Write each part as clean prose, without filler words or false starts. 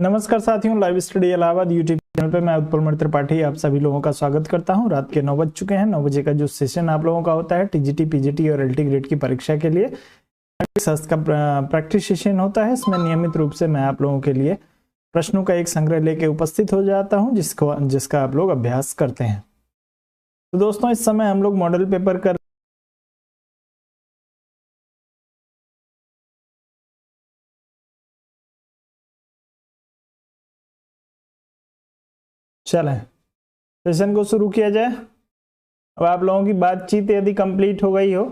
नमस्कार साथियों, live study Allahabad YouTube channel पे मैं उत्पल त्रिपाठी आप सभी लोगों का स्वागत करता हूं। रात के 9 बज चुके हैं। 9 बजे का जो सेशन आप लोगों का होता है टीजीटी, पीजीटी और एलटी ग्रेड की परीक्षा के लिए शास्त्र का प्रैक्टिस सेशन होता है। इसमें नियमित रूप से मैं आप लोगों के लिए प्रश्नों का एक संग्रह लेके उपस्थित हो जाता हूँ जिसका आप लोग अभ्यास करते हैं। तो दोस्तों, इस समय हम लोग मॉडल पेपर कर चलें सेशन को शुरू किया जाए। अब आप लोगों की बातचीत यदि कंप्लीट हो गई हो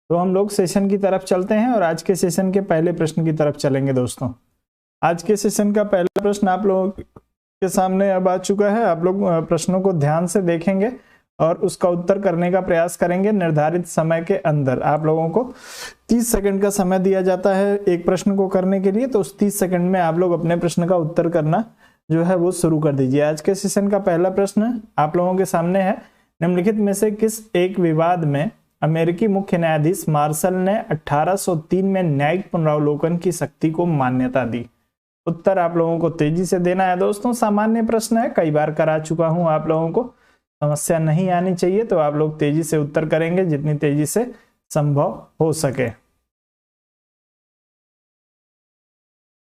तो हम लोग सेशन की तरफ चलते हैं और आज के सेशन के पहले प्रश्न की तरफ चलेंगे। दोस्तों, आज के सेशन का पहला प्रश्न आप लोगों के सामने अब आ चुका है। आप लोग प्रश्नों को ध्यान से देखेंगे और उसका उत्तर करने का प्रयास करेंगे निर्धारित समय के अंदर। आप लोगों को 30 सेकंड का समय दिया जाता है एक प्रश्न को करने के लिए, तो उस 30 सेकंड में आप लोग अपने प्रश्न का उत्तर करना जो है वो शुरू कर दीजिए। आज के सेशन का पहला प्रश्न आप लोगों के सामने है, निम्नलिखित में से किस एक विवाद में अमेरिकी मुख्य न्यायाधीश मार्शल ने 1803 में न्यायिक पुनरावलोकन की शक्ति को मान्यता दी? उत्तर आप लोगों को तेजी से देना है। दोस्तों, सामान्य प्रश्न है, कई बार करा चुका हूं, आप लोगों को समस्या नहीं आनी चाहिए, तो आप लोग तेजी से उत्तर करेंगे जितनी तेजी से संभव हो सके।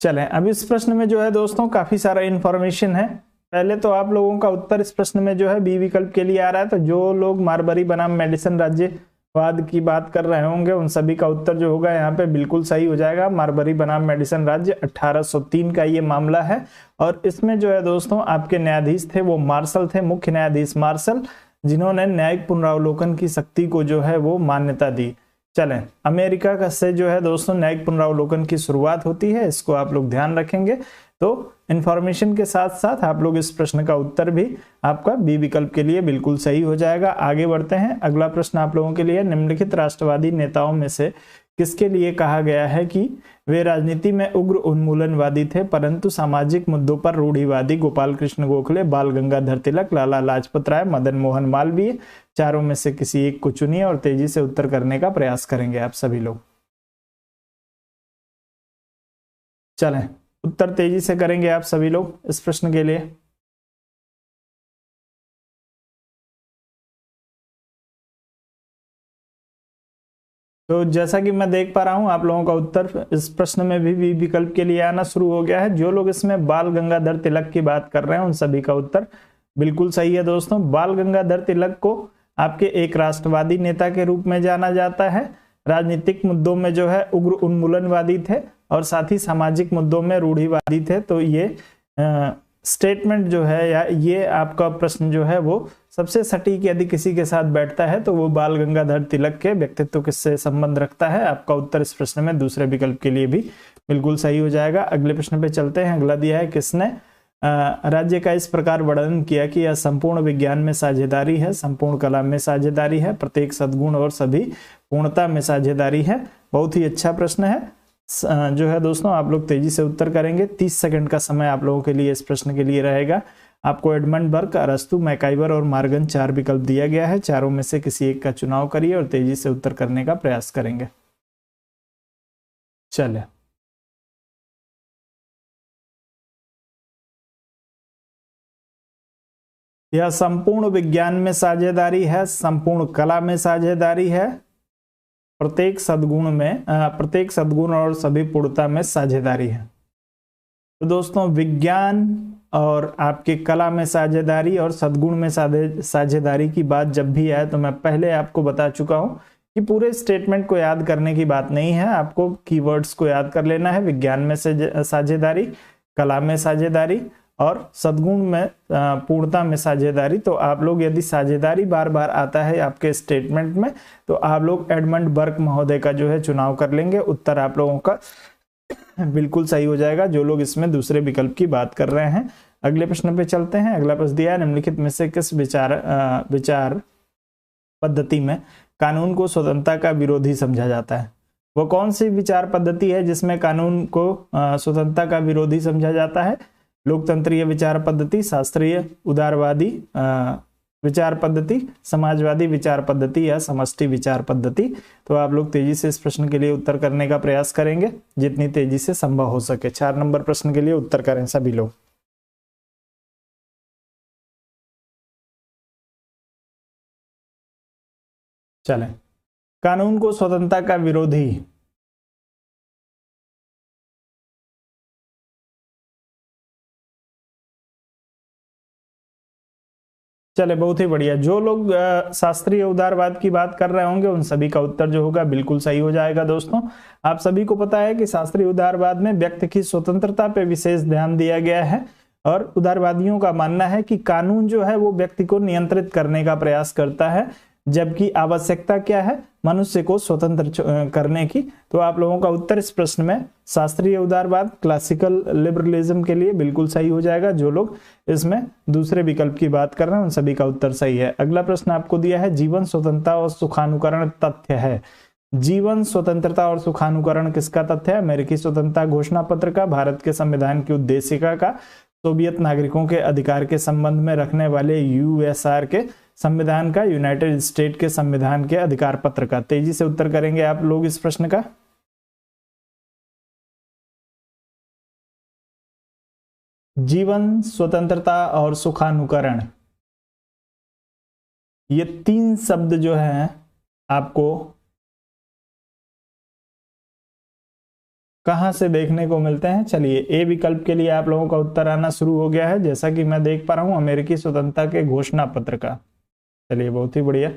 चलें, अब इस प्रश्न में जो है दोस्तों काफी सारा इंफॉर्मेशन है। पहले तो आप लोगों का उत्तर इस प्रश्न में जो है बी विकल्प के लिए आ रहा है। तो जो लोग मारबरी बनाम मेडिसन राज्यवाद की बात कर रहे होंगे उन सभी का उत्तर जो होगा यहाँ पे बिल्कुल सही हो जाएगा। मारबरी बनाम मेडिसन राज्य 1803 का ये मामला है और इसमें जो है दोस्तों आपके न्यायाधीश थे वो मार्शल थे, मुख्य न्यायाधीश मार्शल, जिन्होंने न्यायिक पुनरावलोकन की शक्ति को जो है वो मान्यता दी। चलें, अमेरिका का से जो है दोस्तों न्यायिक पुनरावलोकन की शुरुआत होती है, इसको आप लोग ध्यान रखेंगे। तो इंफॉर्मेशन के साथ साथ आप लोग इस प्रश्न का उत्तर भी आपका बी विकल्प के लिए बिल्कुल सही हो जाएगा। आगे बढ़ते हैं। अगला प्रश्न आप लोगों के लिए, निम्नलिखित राष्ट्रवादी नेताओं में से किसके लिए कहा गया है कि वे राजनीति में उग्र उन्मूलनवादी थे परंतु सामाजिक मुद्दों पर रूढ़िवादी? गोपाल कृष्ण गोखले, बाल गंगाधर तिलक, लाला लाजपत राय, मदन मोहन मालवीय। चारों में से किसी एक को चुनिए और तेजी से उत्तर करने का प्रयास करेंगे आप सभी लोग। चलें, उत्तर तेजी से करेंगे आप सभी लोग इस प्रश्न के लिए। तो जैसा कि मैं देख पा रहा हूं आप लोगों का उत्तर इस प्रश्न में भी विकल्प के लिए आना शुरू हो गया है। जो लोग इसमें बाल गंगाधर तिलक की बात कर रहे हैं उन सभी का उत्तर बिल्कुल सही है। दोस्तों, बाल गंगाधर तिलक को आपके एक राष्ट्रवादी नेता के रूप में जाना जाता है। राजनीतिक मुद्दों में जो है उग्र उन्मूलनवादी थे और साथ ही सामाजिक मुद्दों में रूढ़िवादी थे। तो ये स्टेटमेंट जो है या ये आपका प्रश्न जो है वो सबसे सटीक यदि किसी के साथ बैठता है तो वो बाल गंगाधर तिलक के व्यक्तित्व किससे संबंध रखता है। आपका उत्तर इस प्रश्न में दूसरे विकल्प के लिए भी बिल्कुल सही हो जाएगा। अगले प्रश्न पे चलते हैं। अगला दिया है, किसने राज्य का इस प्रकार वर्णन किया कि यह संपूर्ण विज्ञान में साझेदारी है, संपूर्ण कला में साझेदारी है, प्रत्येक सद्गुण और सभी पूर्णता में साझेदारी है? बहुत ही अच्छा प्रश्न है जो है दोस्तों, आप लोग तेजी से उत्तर करेंगे। 30 सेकंड का समय आप लोगों के लिए इस प्रश्न के लिए रहेगा। आपको एडमंड बर्ग, अरस्तु, मैकाइवर और मार्गन 4 विकल्प दिया गया है। चारों में से किसी एक का चुनाव करिए और तेजी से उत्तर करने का प्रयास करेंगे। चलिए, यह संपूर्ण विज्ञान में साझेदारी है, संपूर्ण कला में साझेदारी है, प्रत्येक सद्गुण और सभी पूर्णता में साझेदारी है। तो दोस्तों, विज्ञान और आपके कला में साझेदारी और सद्गुण में साझेदारी की बात जब भी आए तो मैं पहले आपको बता चुका हूं कि पूरे स्टेटमेंट को याद करने की बात नहीं है, आपको कीवर्ड्स को याद कर लेना है। विज्ञान में साझेदारी, कला में साझेदारी और सद्गुण में पूर्णता में साझेदारी। तो आप लोग यदि साझेदारी बार बार आता है आपके स्टेटमेंट में तो आप लोग एडमंड बर्ग महोदय का जो है चुनाव कर लेंगे। उत्तर आप लोगों का बिल्कुल सही हो जाएगा जो लोग इसमें दूसरे विकल्प की बात कर रहे हैं। अगले प्रश्न पे चलते हैं। अगला प्रश्न दिया है, निम्नलिखित में से किस विचार पद्धति में कानून को स्वतंत्रता का विरोधी समझा जाता है? वो कौन सी विचार पद्धति है जिसमें कानून को स्वतंत्रता का विरोधी समझा जाता है? लोकतंत्रीय विचार पद्धति, शास्त्रीय, उदारवादी, विचार पद्धति, समाजवादी विचार पद्धति या समष्टि विचार पद्धति। तो आप लोग तेजी से इस प्रश्न के लिए उत्तर करने का प्रयास करेंगे जितनी तेजी से संभव हो सके। 4 नंबर प्रश्न के लिए उत्तर करें सभी लोग। चलें, कानून को स्वतंत्रता का विरोधी। चले, बहुत ही बढ़िया। जो लोग शास्त्रीय उदारवाद की बात कर रहे होंगे उन सभी का उत्तर जो होगा बिल्कुल सही हो जाएगा। दोस्तों, आप सभी को पता है कि शास्त्रीय उदारवाद में व्यक्ति की स्वतंत्रता पे विशेष ध्यान दिया गया है और उदारवादियों का मानना है कि कानून जो है वो व्यक्ति को नियंत्रित करने का प्रयास करता है, जबकि आवश्यकता क्या है, मनुष्य को स्वतंत्र करने की। तो आप लोगों का उत्तर इस प्रश्न में शास्त्रीय उदारवाद, क्लासिकल लिबरलिज्म के लिए बिल्कुल सही हो जाएगा। जो लोग इसमें दूसरे विकल्प की बात कर रहे हैं उन सभी का उत्तर सही है। अगला प्रश्न आपको दिया है, जीवन स्वतंत्रता और सुखानुकरण तथ्य है। जीवन स्वतंत्रता और सुखानुकरण किसका तथ्य है? अमेरिकी स्वतंत्रता घोषणा पत्र का, भारत के संविधान की उद्देशिका का, सोवियत नागरिकों के अधिकार के संबंध में रखने वाले यूएसआर के संविधान का, यूनाइटेड स्टेट के संविधान के अधिकार पत्र का। तेजी से उत्तर करेंगे आप लोग इस प्रश्न का। जीवन, स्वतंत्रता और सुखानुकरण, ये 3 शब्द जो हैं आपको कहां से देखने को मिलते हैं? चलिए, ए विकल्प के लिए आप लोगों का उत्तर आना शुरू हो गया है, जैसा कि मैं देख पा रहा हूं, अमेरिकी स्वतंत्रता के घोषणा पत्र का। चलिए, बहुत ही बढ़िया।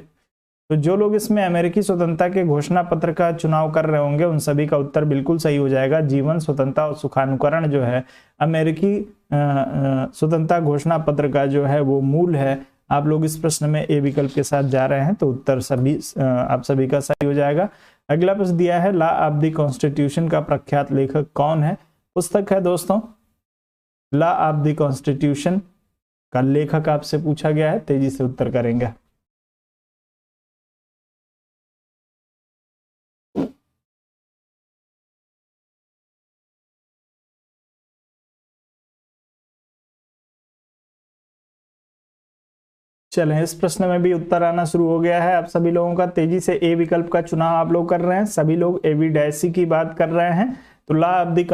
तो जो लोग इसमें अमेरिकी स्वतंत्रता के घोषणा पत्र का चुनाव कर रहे होंगे उन सभी का उत्तर बिल्कुल सही हो जाएगा। जीवन, स्वतंत्रता और सुखानुकरण जो है अमेरिकी स्वतंत्रता घोषणा पत्र का जो है वो मूल है। आप लोग इस प्रश्न में ए विकल्प के साथ जा रहे हैं तो उत्तर आप सभी का सही हो जाएगा। अगला प्रश्न दिया है, लॉ ऑफ द कॉन्स्टिट्यूशन का प्रख्यात लेखक कौन है? पुस्तक है दोस्तों लॉ ऑफ द कॉन्स्टिट्यूशन का लेखक आपसे पूछा गया है। तेजी से उत्तर करेंगे। चलें, इस प्रश्न में भी उत्तर आना शुरू हो गया है आप सभी लोगों का। तेजी से ए विकल्प का चुनाव आप लोग कर रहे हैं। सभी लोग एविडेसी की बात कर रहे हैं। तो लॉ ऑफ द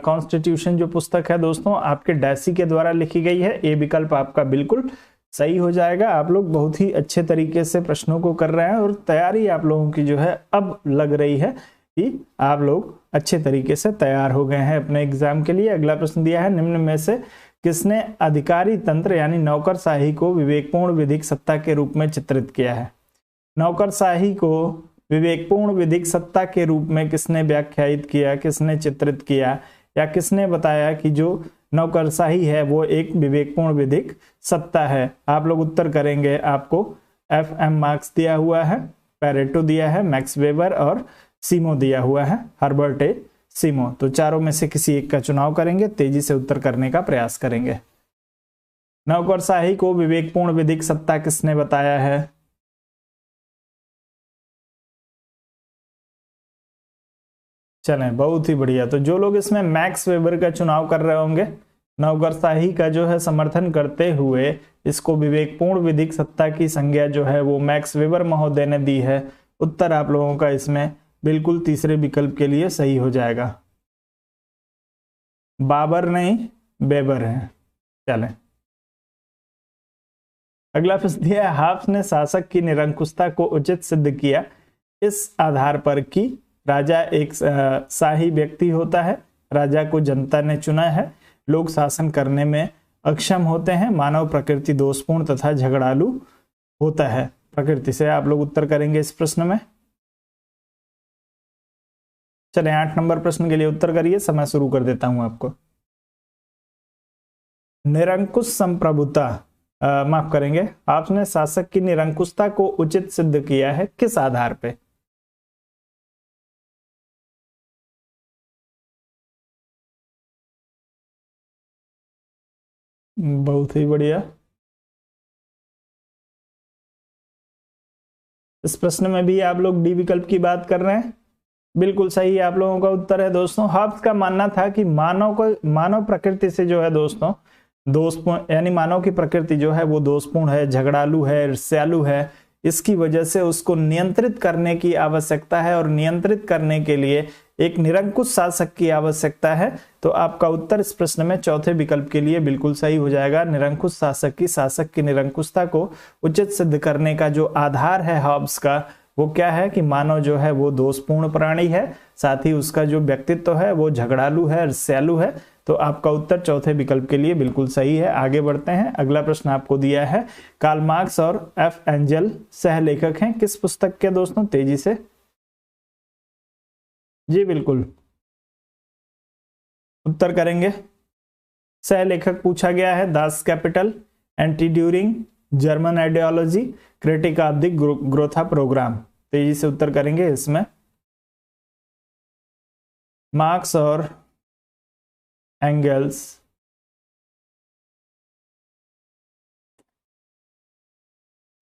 कॉन्स्टिट्यूशन जो पुस्तक है दोस्तों आपके डैसी के द्वारा लिखी गई है। ए विकल्प आपका बिल्कुल सही हो जाएगा। आप लोग बहुत ही अच्छे तरीके से प्रश्नों को कर रहे हैं और तैयारी आप लोगों की जो है अब लग रही है कि आप लोग अच्छे तरीके से तैयार हो गए हैं अपने एग्जाम के लिए। अगला प्रश्न दिया है, निम्न में से किसने अधिकारी तंत्र यानी नौकरशाही को विवेकपूर्ण विधिक सत्ता के रूप में चित्रित किया है? नौकरशाही को विवेकपूर्ण विधिक सत्ता के रूप में किसने व्याख्यायित किया, किसने चित्रित किया, या किसने बताया कि जो नौकरशाही है वो एक विवेकपूर्ण विधिक सत्ता है? आप लोग उत्तर करेंगे। आपको FM मार्क्स दिया हुआ है, पैरेटो दिया है, मैक्स वेबर और सीमो दिया हुआ है, हर्बर्ट ए सीमो। तो चारों में से किसी एक का चुनाव करेंगे। तेजी से उत्तर करने का प्रयास करेंगे। नौकरशाही को विवेकपूर्ण विधिक सत्ता किसने बताया है? चलें, बहुत ही बढ़िया। तो जो लोग इसमें मैक्स वेबर का चुनाव कर रहे होंगे, नौकरशाही का जो है समर्थन करते हुए इसको विवेकपूर्ण विधिक सत्ता की संज्ञा जो है वो मैक्स वेबर महोदय ने दी है। उत्तर आप लोगों का इसमें बिल्कुल तीसरे विकल्प के लिए सही हो जाएगा। बाबर नहीं, बेबर है। चलें, अगला प्रश्न दिया है, हाब्स ने शासक की निरंकुशता को उचित सिद्ध किया इस आधार पर कि राजा एक शाही व्यक्ति होता है, राजा को जनता ने चुना है, लोग शासन करने में अक्षम होते हैं, मानव प्रकृति दोषपूर्ण तथा झगड़ालू होता है प्रकृति से। आप लोग उत्तर करेंगे इस प्रश्न में। चलें, 8 नंबर प्रश्न के लिए उत्तर करिए। समय शुरू कर देता हूं आपको। निरंकुश संप्रभुता, माफ करेंगे, आपने शासक की निरंकुशता को उचित सिद्ध किया है किस आधार पे? बहुत ही बढ़िया। इस प्रश्न में भी आप लोग डी विकल्प की बात कर रहे हैं। बिल्कुल सही आप लोगों का उत्तर है दोस्तों। हॉब्स का मानना था कि मानव प्रकृति से जो है दोस्तों दोषपूर्ण, यानी मानव की प्रकृति जो है वो दोषपूर्ण है, झगड़ालू है, ईर्ष्यालु है। इसकी वजह से उसको नियंत्रित करने की आवश्यकता है और नियंत्रित करने के लिए एक निरंकुश शासक की आवश्यकता है। तो आपका उत्तर इस प्रश्न में चौथे विकल्प के लिए बिल्कुल सही हो जाएगा। निरंकुश शासक की निरंकुशता को उचित सिद्ध करने का जो आधार है हॉब्स का, वो क्या है कि मानव जो है वो दोषपूर्ण प्राणी है, साथ ही उसका जो व्यक्तित्व है वो झगड़ालू है, ईर्ष्यालु है। तो आपका उत्तर चौथे विकल्प के लिए बिल्कुल सही है। आगे बढ़ते हैं। अगला प्रश्न आपको दिया है, कार्ल मार्क्स और एफ एंजल सह लेखक हैं किस पुस्तक के दोस्तों? तेजी से जी बिल्कुल उत्तर करेंगे। सह लेखक पूछा गया है Das Kapital, anti Dühring, German ideology, critique of the Gotha programme. तेजी से उत्तर करेंगे इसमें। मार्क्स और एंगल्स,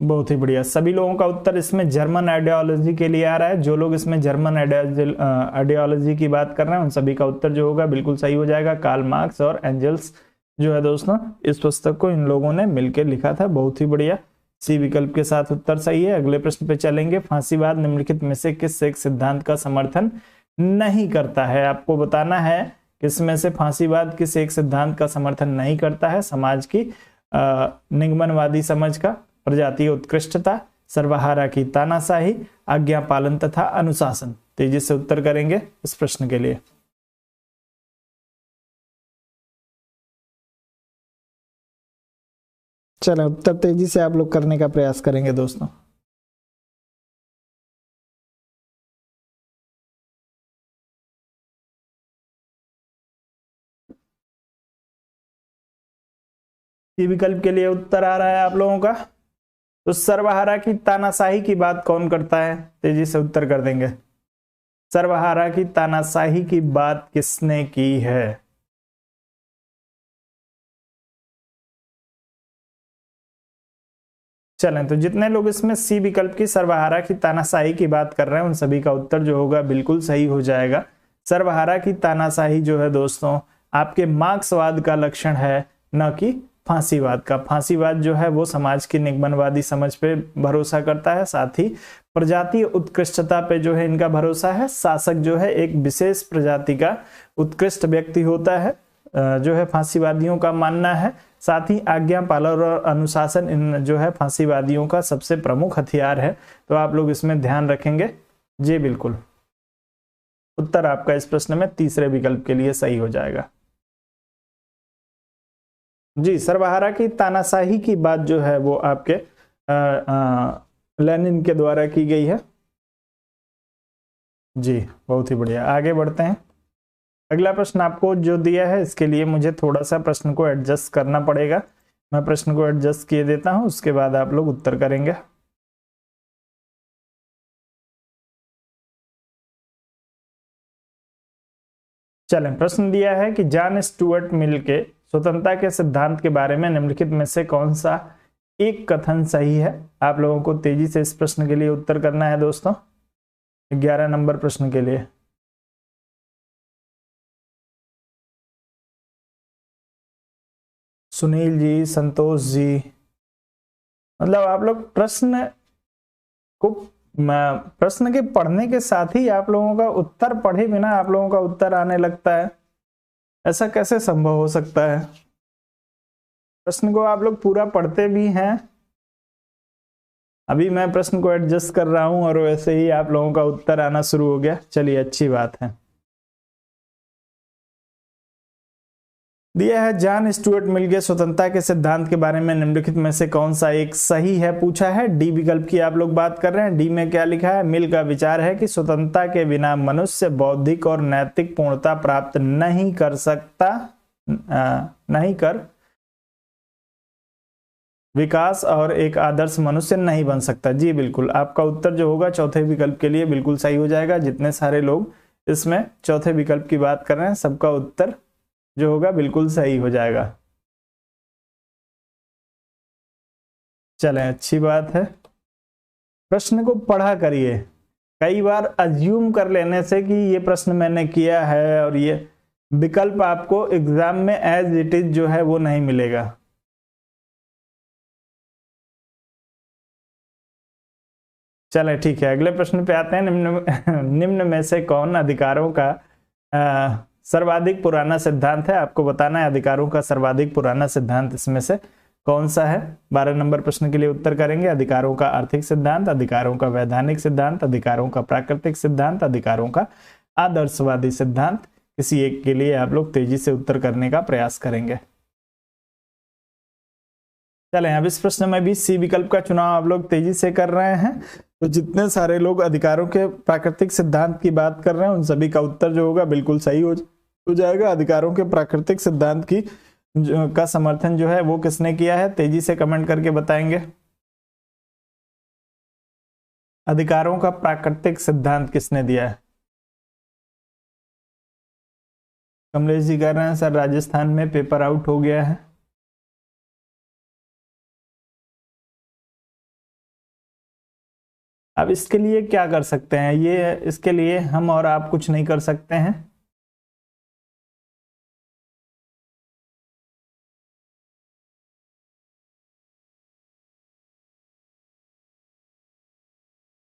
बहुत ही बढ़िया। सभी लोगों का उत्तर इसमें जर्मन आइडियोलॉजी के लिए आ रहा है। जो लोग इसमें जर्मन आइडियोलॉजी की बात कर रहे हैं उन सभी का उत्तर जो होगा बिल्कुल सही हो जाएगा। कार्ल मार्क्स और एंजल्स जो है दोस्तों, इस पुस्तक को इन लोगों ने मिलकर लिखा था। बहुत ही बढ़िया, सी विकल्प के साथ उत्तर सही है। अगले प्रश्न पे चलेंगे। फांसीवाद निम्नलिखित में से किस एक सिद्धांत का समर्थन नहीं करता है? आपको बताना है किसमें से फांसीवाद किस एक सिद्धांत का समर्थन नहीं करता है। समाज की निगमनवादी समझ का, प्रजातीय उत्कृष्टता, सर्वहारा की तानाशाही, आज्ञा पालन तथा अनुशासन। तेजी से उत्तर करेंगे इस प्रश्न के लिए। चलो उत्तर तेजी से आप लोग करने का प्रयास करेंगे दोस्तों। सी विकल्प के लिए उत्तर आ रहा है आप लोगों का। तो सर्वहारा की तानाशाही की बात कौन करता है? तेजी से उत्तर कर देंगे। सर्वहारा की तानाशाही की बात किसने की है? चलें, तो जितने लोग इसमें सी विकल्प की सर्वहारा की तानाशाही की बात कर रहे हैं उन सभी का उत्तर जो होगा बिल्कुल सही हो जाएगा। सर्वहारा की तानाशाही जो है दोस्तों आपके मार्क्सवाद का लक्षण है, न कि फांसीवाद का। फांसीवाद जो है वो समाज की निगमनवादी समझ पे भरोसा करता है, साथ ही प्रजातीय उत्कृष्टता पे जो है इनका भरोसा है। शासक जो है एक विशेष प्रजाति का उत्कृष्ट व्यक्ति होता है, जो है फांसीवादियों का मानना है। साथ ही आज्ञा पालन और अनुशासन इन जो है फांसीवादियों का सबसे प्रमुख हथियार है। तो आप लोग इसमें ध्यान रखेंगे। जी बिल्कुल, उत्तर आपका इस प्रश्न में तीसरे विकल्प के लिए सही हो जाएगा। जी, सर्वहारा की तानाशाही की बात जो है वो आपके लेनिन के द्वारा की गई है। जी बहुत ही बढ़िया, आगे बढ़ते हैं। अगला प्रश्न आपको जो दिया है इसके लिए मुझे थोड़ा सा प्रश्न को एडजस्ट करना पड़ेगा। मैं प्रश्न को एडजस्ट किए देता हूं, उसके बाद आप लोग उत्तर करेंगे। चलें, प्रश्न दिया है कि जॉन स्टुअर्ट मिल के स्वतंत्रता के सिद्धांत के बारे में निम्नलिखित में से कौन सा एक कथन सही है? आप लोगों को तेजी से इस प्रश्न के लिए उत्तर करना है दोस्तों, 11 नंबर प्रश्न के लिए। सुनील जी, संतोष जी, मतलब आप लोग प्रश्न के पढ़ने के साथ ही आप लोगों का उत्तर पढ़े बिना आप लोगों का उत्तर आने लगता है। ऐसा कैसे संभव हो सकता है? प्रश्न को आप लोग पूरा पढ़ते भी हैं। अभी मैं प्रश्न को एडजस्ट कर रहा हूं और वैसे ही आप लोगों का उत्तर आना शुरू हो गया। चलिए, अच्छी बात है। दिया है जॉन स्टुअर्ट मिल के स्वतंत्रता के सिद्धांत के बारे में निम्नलिखित में से कौन सा एक सही है पूछा है। डी विकल्प की आप लोग बात कर रहे हैं। डी में क्या लिखा है? मिल का विचार है कि स्वतंत्रता के बिना मनुष्य बौद्धिक और नैतिक पूर्णता प्राप्त नहीं कर सकता, नहीं कर विकास और एक आदर्श मनुष्य नहीं बन सकता। जी बिल्कुल, आपका उत्तर जो होगा चौथे विकल्प के लिए बिल्कुल सही हो जाएगा। जितने सारे लोग इसमें चौथे विकल्प की बात कर रहे हैं सबका उत्तर जो होगा बिल्कुल सही हो जाएगा। चलें, अच्छी बात है। प्रश्न को पढ़ा करिए। कई बार अज्यूम कर लेने से कि ये प्रश्न मैंने किया है और ये विकल्प आपको एग्जाम में एज इट इज जो है वो नहीं मिलेगा। चले ठीक है, अगले प्रश्न पे आते हैं। निम्न में से कौन अधिकारों का सर्वाधिक पुराना सिद्धांत है? आपको बताना है अधिकारों का सर्वाधिक पुराना सिद्धांत इसमें से कौन सा है। 12 नंबर प्रश्न के लिए उत्तर करेंगे। अधिकारों का आर्थिक सिद्धांत, अधिकारों का वैधानिक सिद्धांत, अधिकारों का प्राकृतिक सिद्धांत, अधिकारों का आदर्शवादी सिद्धांत। किसी एक के लिए आप लोग तेजी से उत्तर करने का प्रयास करेंगे। चलें, अब इस प्रश्न में भी सी विकल्प का चुनाव आप लोग तेजी से कर रहे हैं। तो जितने सारे लोग अधिकारों के प्राकृतिक सिद्धांत की बात कर रहे हैं उन सभी का उत्तर जो होगा बिल्कुल सही हो जाएगा। अधिकारों के प्राकृतिक सिद्धांत की का समर्थन जो है वो किसने किया है, तेजी से कमेंट करके बताएंगे। अधिकारों का प्राकृतिक सिद्धांत किसने दिया है? कमलेश जी कह रहे हैं सर राजस्थान में पेपर आउट हो गया है। अब इसके लिए क्या कर सकते हैं, ये इसके लिए हम और आप कुछ नहीं कर सकते हैं।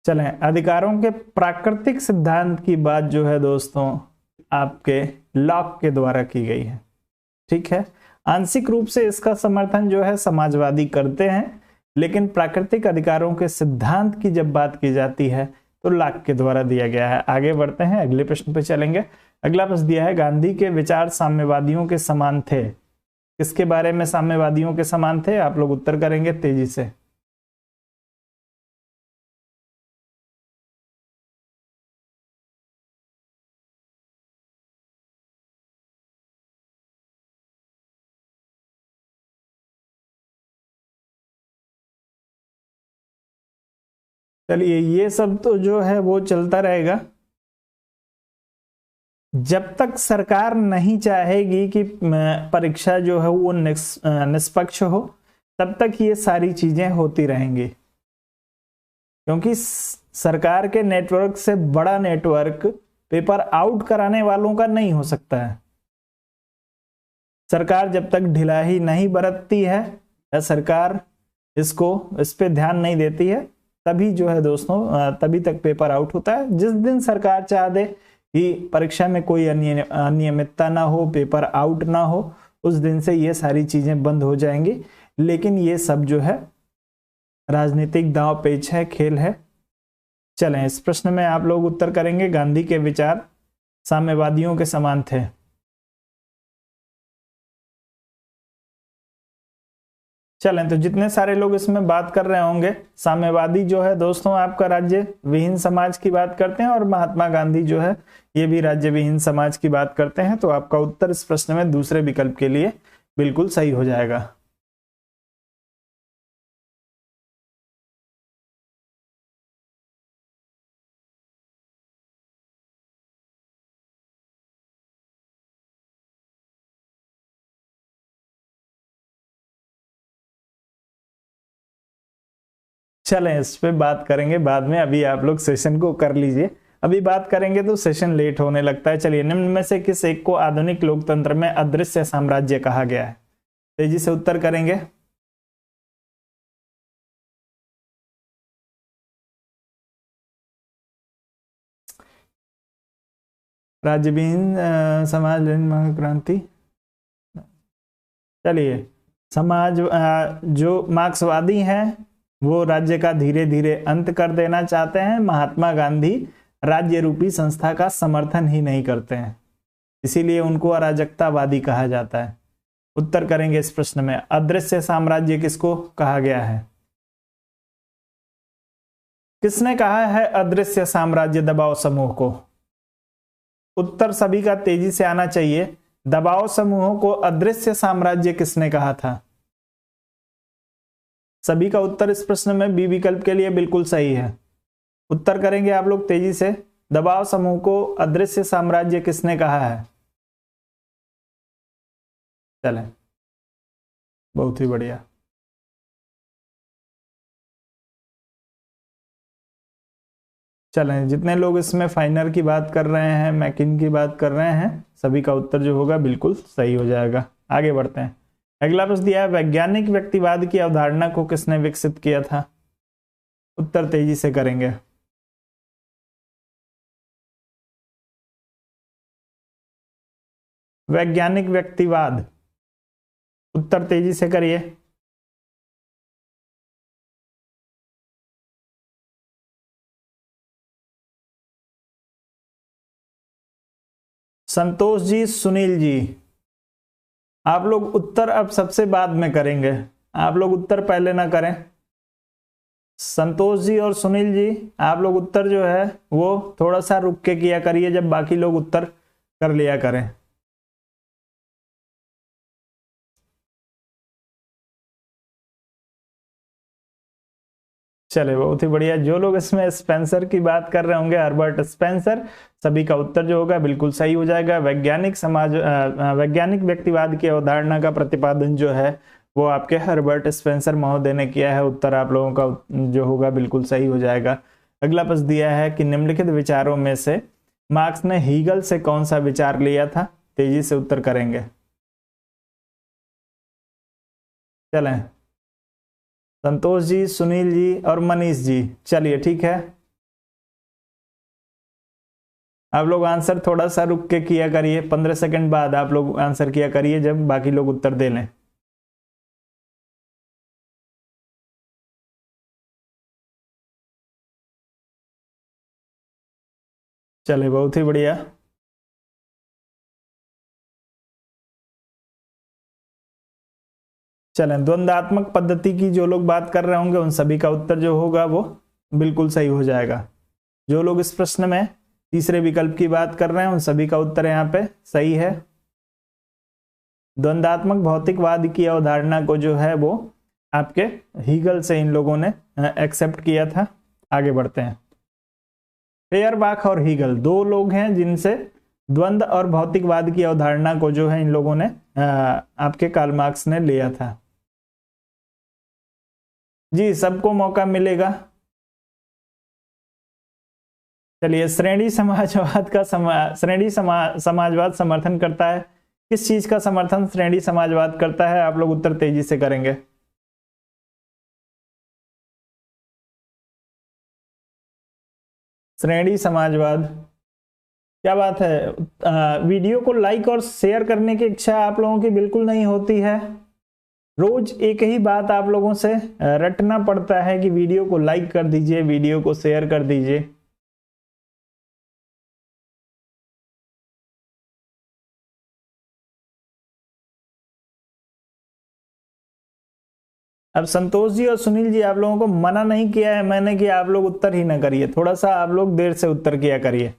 चलें, अधिकारों के प्राकृतिक सिद्धांत की बात जो है दोस्तों आपके लॉक के द्वारा की गई है। ठीक है, आंशिक रूप से इसका समर्थन जो है समाजवादी करते हैं, लेकिन प्राकृतिक अधिकारों के सिद्धांत की जब बात की जाती है तो लॉक के द्वारा दिया गया है। आगे बढ़ते हैं, अगले प्रश्न पे चलेंगे। अगला प्रश्न दिया है, गांधी के विचार साम्यवादियों के समान थे। किसके बारे में साम्यवादियों के समान थे? आप लोग उत्तर करेंगे तेजी से। चलिए, ये सब तो जो है वो चलता रहेगा जब तक सरकार नहीं चाहेगी कि परीक्षा जो है वो निष्पक्ष हो, तब तक ये सारी चीजें होती रहेंगी। क्योंकि सरकार के नेटवर्क से बड़ा नेटवर्क पेपर आउट कराने वालों का नहीं हो सकता है। सरकार जब तक ढिलाई नहीं बरतती है या सरकार इस पे ध्यान नहीं देती है, तभी जो है दोस्तों तभी तक पेपर आउट होता है। जिस दिन सरकार चाह दे कि परीक्षा में कोई अनियमितता ना हो, पेपर आउट ना हो, उस दिन से ये सारी चीजें बंद हो जाएंगी। लेकिन ये सब जो है राजनीतिक दांव पेच है, खेल है। चलें, इस प्रश्न में आप लोग उत्तर करेंगे। गांधी के विचार साम्यवादियों के समान थे। चलें, तो जितने सारे लोग इसमें बात कर रहे होंगे, साम्यवादी जो है दोस्तों आपका राज्य विहीन समाज की बात करते हैं, और महात्मा गांधी जो है ये भी राज्य विहीन समाज की बात करते हैं। तो आपका उत्तर इस प्रश्न में दूसरे विकल्प के लिए बिल्कुल सही हो जाएगा। चलें, इस पे बात करेंगे बाद में, अभी आप लोग सेशन को कर लीजिए। अभी बात करेंगे तो सेशन लेट होने लगता है। चलिए, निम्न में से किस एक को आधुनिक लोकतंत्र में अदृश्य साम्राज्य कहा गया है? तेजी से उत्तर करेंगे। राज्यविहीन समाज क्रांति। चलिए, समाज जो मार्क्सवादी हैं वो राज्य का धीरे धीरे अंत कर देना चाहते हैं। महात्मा गांधी राज्य रूपी संस्था का समर्थन ही नहीं करते हैं, इसीलिए उनको अराजकतावादी कहा जाता है। उत्तर करेंगे इस प्रश्न में, अदृश्य साम्राज्य किसको कहा गया है? किसने कहा है अदृश्य साम्राज्य दबाव समूह को? उत्तर सभी का तेजी से आना चाहिए। दबाव समूहों को अदृश्य साम्राज्य किसने कहा था? सभी का उत्तर इस प्रश्न में बी विकल्प के लिए बिल्कुल सही है। उत्तर करेंगे आप लोग तेजी से। दबाव समूह को अदृश्य साम्राज्य किसने कहा है? चलें, बहुत ही बढ़िया। चलें, जितने लोग इसमें फाइनर की बात कर रहे हैं, मैकिन की बात कर रहे हैं, सभी का उत्तर जो होगा बिल्कुल सही हो जाएगा। आगे बढ़ते हैं। अगला प्रश्न दिया है, वैज्ञानिक व्यक्तिवाद की अवधारणा को किसने विकसित किया था? उत्तर तेजी से करेंगे। वैज्ञानिक व्यक्तिवाद, उत्तर तेजी से करिए। संतोष जी, सुनील जी, आप लोग उत्तर अब सबसे बाद में करेंगे, आप लोग उत्तर पहले ना करें। संतोष जी और सुनील जी, आप लोग उत्तर जो है वो थोड़ा सा रुक के किया करिए, जब बाकी लोग उत्तर कर लिया करें। चले, बहुत ही बढ़िया। जो लोग इसमें स्पेंसर की बात कर रहे होंगे, हर्बर्ट स्पेंसर, सभी का उत्तर जो होगा बिल्कुल सही हो जाएगा। वैज्ञानिक व्यक्तिवाद की अवधारणा का प्रतिपादन जो है वो आपके हर्बर्ट स्पेंसर महोदय ने किया है। उत्तर आप लोगों का जो होगा बिल्कुल सही हो जाएगा। अगला प्रश्न दिया है कि निम्नलिखित विचारों में से मार्क्स ने हीगल से कौन सा विचार लिया था? तेजी से उत्तर करेंगे। चलें, संतोष जी, सुनील जी और मनीष जी, चलिए ठीक है। आप लोग आंसर थोड़ा सा रुक के किया करिए, 15 सेकंड बाद आप लोग आंसर किया करिए जब बाकी लोग उत्तर दे लें। चले, बहुत ही बढ़िया। चलें, द्वंद्वात्मक पद्धति की जो लोग बात कर रहे होंगे उन सभी का उत्तर जो होगा वो बिल्कुल सही हो जाएगा। जो लोग इस प्रश्न में तीसरे विकल्प की बात कर रहे हैं उन सभी का उत्तर यहाँ पे सही है। द्वंद्वात्मक भौतिकवाद की अवधारणा को जो है वो आपके हीगल से इन लोगों ने एक्सेप्ट किया था। आगे बढ़ते हैं। फेयरबाख और हीगल दो लोग हैं जिनसे द्वंद्व और भौतिकवाद की अवधारणा को जो है इन लोगों ने आपके कार्ल मार्क्स ने लिया था। जी, सबको मौका मिलेगा। चलिए, समाजवाद समर्थन करता है। किस चीज का समर्थन श्रेणी समाजवाद करता है? आप लोग उत्तर तेजी से करेंगे। श्रेणी समाजवाद, क्या बात है। वीडियो को लाइक और शेयर करने की इच्छा आप लोगों की बिल्कुल नहीं होती है। रोज एक ही बात आप लोगों से रटना पड़ता है कि वीडियो को लाइक कर दीजिए, वीडियो को शेयर कर दीजिए। अब संतोष जी और सुनील जी, आप लोगों को मना नहीं किया है मैंने कि आप लोग उत्तर ही ना करिए, थोड़ा सा आप लोग देर से उत्तर किया करिए।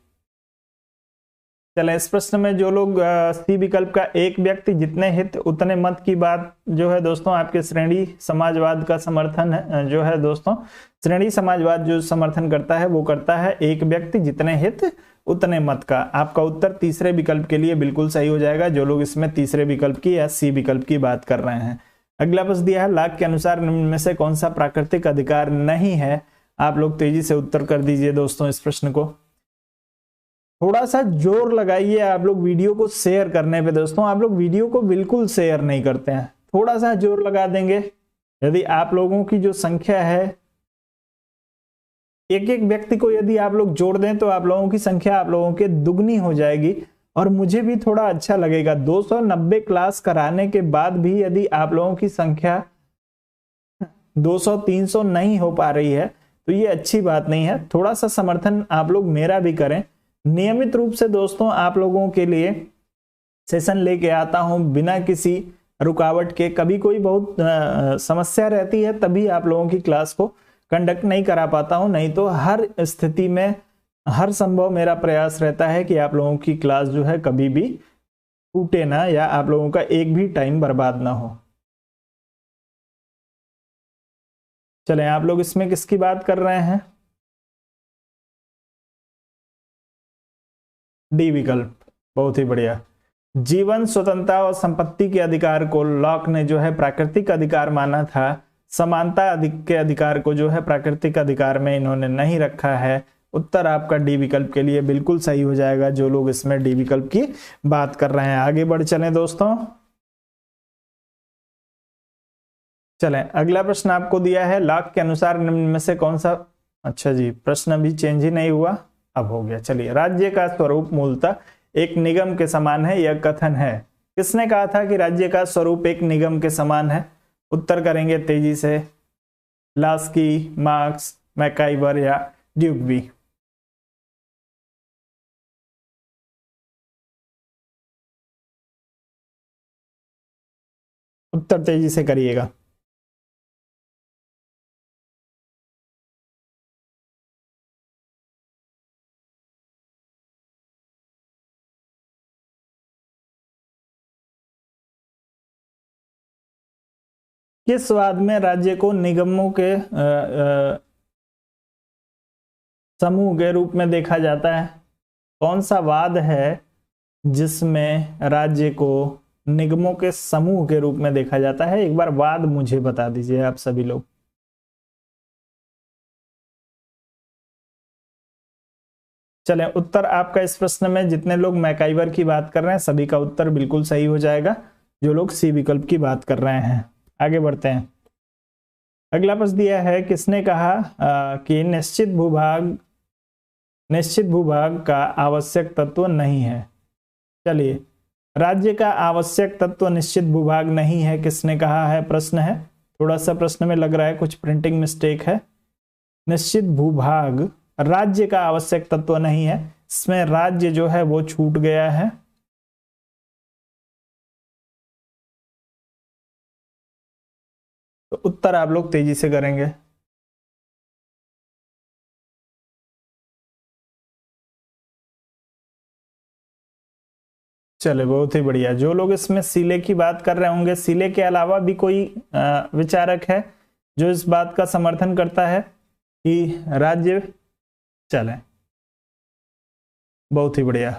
चलें, इस प्रश्न में जो लोग सी विकल्प का एक व्यक्ति जितने हित उतने मत की बात जो है दोस्तों आपके श्रेणी समाजवाद का समर्थन है, जो है दोस्तों श्रेणी समाजवाद जो समर्थन करता है वो करता है एक व्यक्ति जितने हित उतने मत का। आपका उत्तर तीसरे विकल्प के लिए बिल्कुल सही हो जाएगा, जो लोग इसमें तीसरे विकल्प की या सी विकल्प की बात कर रहे हैं। अगला प्रश्न दिया है, लाक के अनुसार निम्न में से कौन सा प्राकृतिक अधिकार नहीं है? आप लोग तेजी से उत्तर कर दीजिए दोस्तों इस प्रश्न को। थोड़ा सा जोर लगाइए आप लोग वीडियो को शेयर करने पे दोस्तों, आप लोग वीडियो को बिल्कुल शेयर नहीं करते हैं। थोड़ा सा जोर लगा देंगे। यदि आप लोगों की जो संख्या है, एक एक व्यक्ति को यदि आप लोग जोड़ दें तो आप लोगों की संख्या आप लोगों के दुगनी हो जाएगी और मुझे भी थोड़ा अच्छा लगेगा। 290 क्लास कराने के बाद भी यदि आप लोगों की संख्या 200-300 नहीं हो पा रही है तो ये अच्छी बात नहीं है। थोड़ा सा समर्थन आप लोग मेरा भी करें। नियमित रूप से दोस्तों आप लोगों के लिए सेशन लेके आता हूं बिना किसी रुकावट के। कभी कोई बहुत समस्या रहती है तभी आप लोगों की क्लास को कंडक्ट नहीं करा पाता हूं, नहीं तो हर स्थिति में हर संभव मेरा प्रयास रहता है कि आप लोगों की क्लास जो है कभी भी टूटे ना या आप लोगों का एक भी टाइम बर्बाद ना हो। चलें, आप लोग इसमें किसकी बात कर रहे हैं? डी विकल्प, बहुत ही बढ़िया। जीवन, स्वतंत्रता और संपत्ति के अधिकार को लॉक ने जो है प्राकृतिक अधिकार माना था। समानता के अधिकार को जो है प्राकृतिक अधिकार में इन्होंने नहीं रखा है। उत्तर आपका डी विकल्प के लिए बिल्कुल सही हो जाएगा, जो लोग इसमें डी विकल्प की बात कर रहे हैं। आगे बढ़ चलें दोस्तों, चलें अगला प्रश्न आपको दिया है, लाख के अनुसार निम्न में से कौन सा, अच्छा जी प्रश्न अभी चेंज ही नहीं हुआ, अब हो गया। चलिए, राज्य का स्वरूप मूलतः एक निगम के समान है, यह कथन है। किसने कहा था कि राज्य का स्वरूप एक निगम के समान है? उत्तर करेंगे तेजी से, लास्की, मार्क्स, मैकाइवर या ड्यूबी। उत्तर तेजी से करिएगा। किस वाद में राज्य को निगमों के समूह के रूप में देखा जाता है? कौन सा वाद है जिसमें राज्य को निगमों के समूह के रूप में देखा जाता है? एक बार वाद मुझे बता दीजिए आप सभी लोग। चलें, उत्तर आपका इस प्रश्न में जितने लोग मैकाइवर की बात कर रहे हैं सभी का उत्तर बिल्कुल सही हो जाएगा, जो लोग सी विकल्प की बात कर रहे हैं। आगे बढ़ते हैं, अगला प्रश्न दिया है, किसने कहा कि निश्चित भूभाग का आवश्यक तत्व नहीं है? चलिए, राज्य का आवश्यक तत्व निश्चित भूभाग नहीं है, किसने कहा है? प्रश्न है, थोड़ा सा प्रश्न में लग रहा है कुछ प्रिंटिंग मिस्टेक है। निश्चित भूभाग राज्य का आवश्यक तत्व नहीं है, इसमें राज्य जो है वो छूट गया है। तो उत्तर आप लोग तेजी से करेंगे। चले, बहुत ही बढ़िया। जो लोग इसमें सीले की बात कर रहे होंगे, सीले के अलावा भी कोई विचारक है जो इस बात का समर्थन करता है कि राज्य, चले बहुत ही बढ़िया।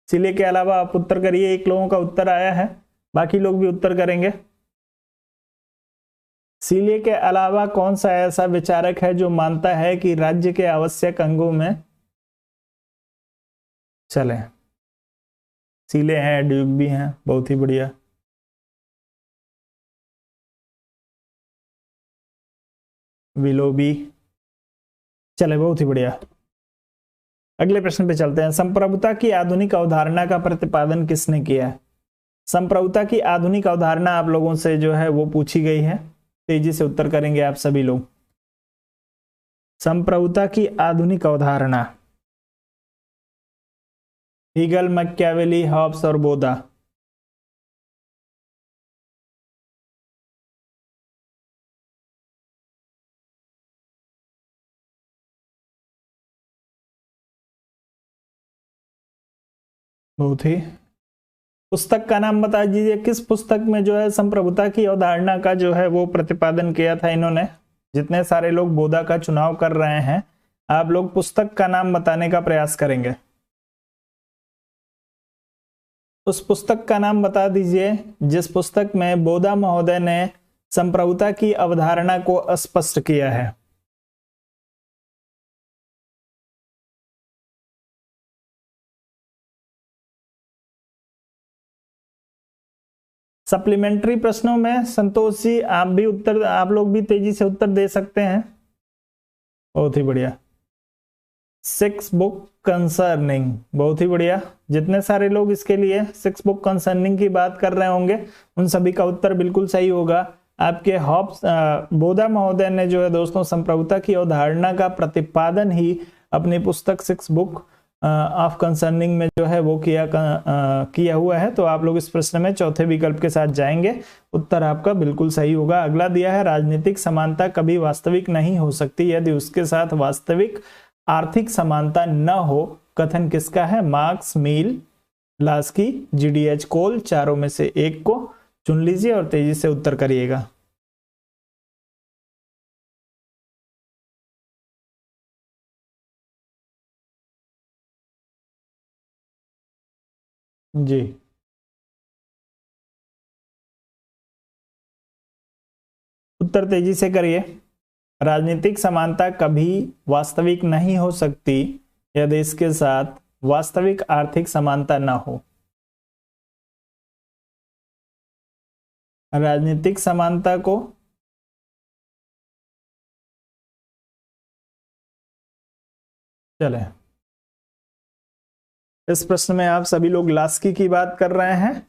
सीले के अलावा आप उत्तर करिए, एक लोगों का उत्तर आया है, बाकी लोग भी उत्तर करेंगे। सीले के अलावा कौन सा ऐसा विचारक है जो मानता है कि राज्य के आवश्यक अंगों में, चले सीले हैं, ड्यूक भी हैं, बहुत ही बढ़िया। विलोबी, चले बहुत ही बढ़िया। अगले प्रश्न पे चलते हैं, संप्रभुता की आधुनिक अवधारणा का प्रतिपादन किसने किया है? संप्रभुता की आधुनिक अवधारणा आप लोगों से जो है वो पूछी गई है, तेजी से उत्तर करेंगे आप सभी लोग। संप्रभुता की आधुनिक अवधारणा, हीगल, मैकियावेली, हॉब्स और बोधा। बहुत ही, पुस्तक का नाम बता दीजिए, किस पुस्तक में जो है संप्रभुता की अवधारणा का जो है वो प्रतिपादन किया था इन्होंने? जितने सारे लोग बोधा का चुनाव कर रहे हैं, आप लोग पुस्तक का नाम बताने का प्रयास करेंगे। उस पुस्तक का नाम बता दीजिए जिस पुस्तक में बोधा महोदय ने संप्रभुता की अवधारणा को स्पष्ट किया है। सप्लीमेंट्री प्रश्नों में संतोष जी आप भी उत्तर, आप लोग भी तेजी से उत्तर दे सकते हैं। बहुत ही बढ़िया। सिक्स बुक कंसर्निंग, बहुत ही बढ़िया। जितने सारे लोग इसके लिए सिक्स बुक कंसर्निंग की बात कर रहे होंगे उन सभी का उत्तर बिल्कुल सही होगा। आपके हॉब्स, बोधा महोदय ने जो है दोस्तों संप्रभुता की अवधारणा का प्रतिपादन ही अपनी पुस्तक सिक्स बुक ऑफ कंसर्निंग में जो है वो किया हुआ है। तो आप लोग इस प्रश्न में चौथे विकल्प के साथ जाएंगे, उत्तर आपका बिल्कुल सही होगा। अगला दिया है, राजनीतिक समानता कभी वास्तविक नहीं हो सकती यदि उसके साथ वास्तविक आर्थिक समानता न हो, कथन किसका है? मार्क्स, मील, लास्की, जीडीएच कोल, चारों में से एक को चुन लीजिए और तेजी से उत्तर करिएगा। जी उत्तर तेजी से करिए। राजनीतिक समानता कभी वास्तविक नहीं हो सकती यदि इसके साथ वास्तविक आर्थिक समानता न हो। राजनीतिक समानता को चले, इस प्रश्न में आप सभी लोग लास्की की बात कर रहे हैं,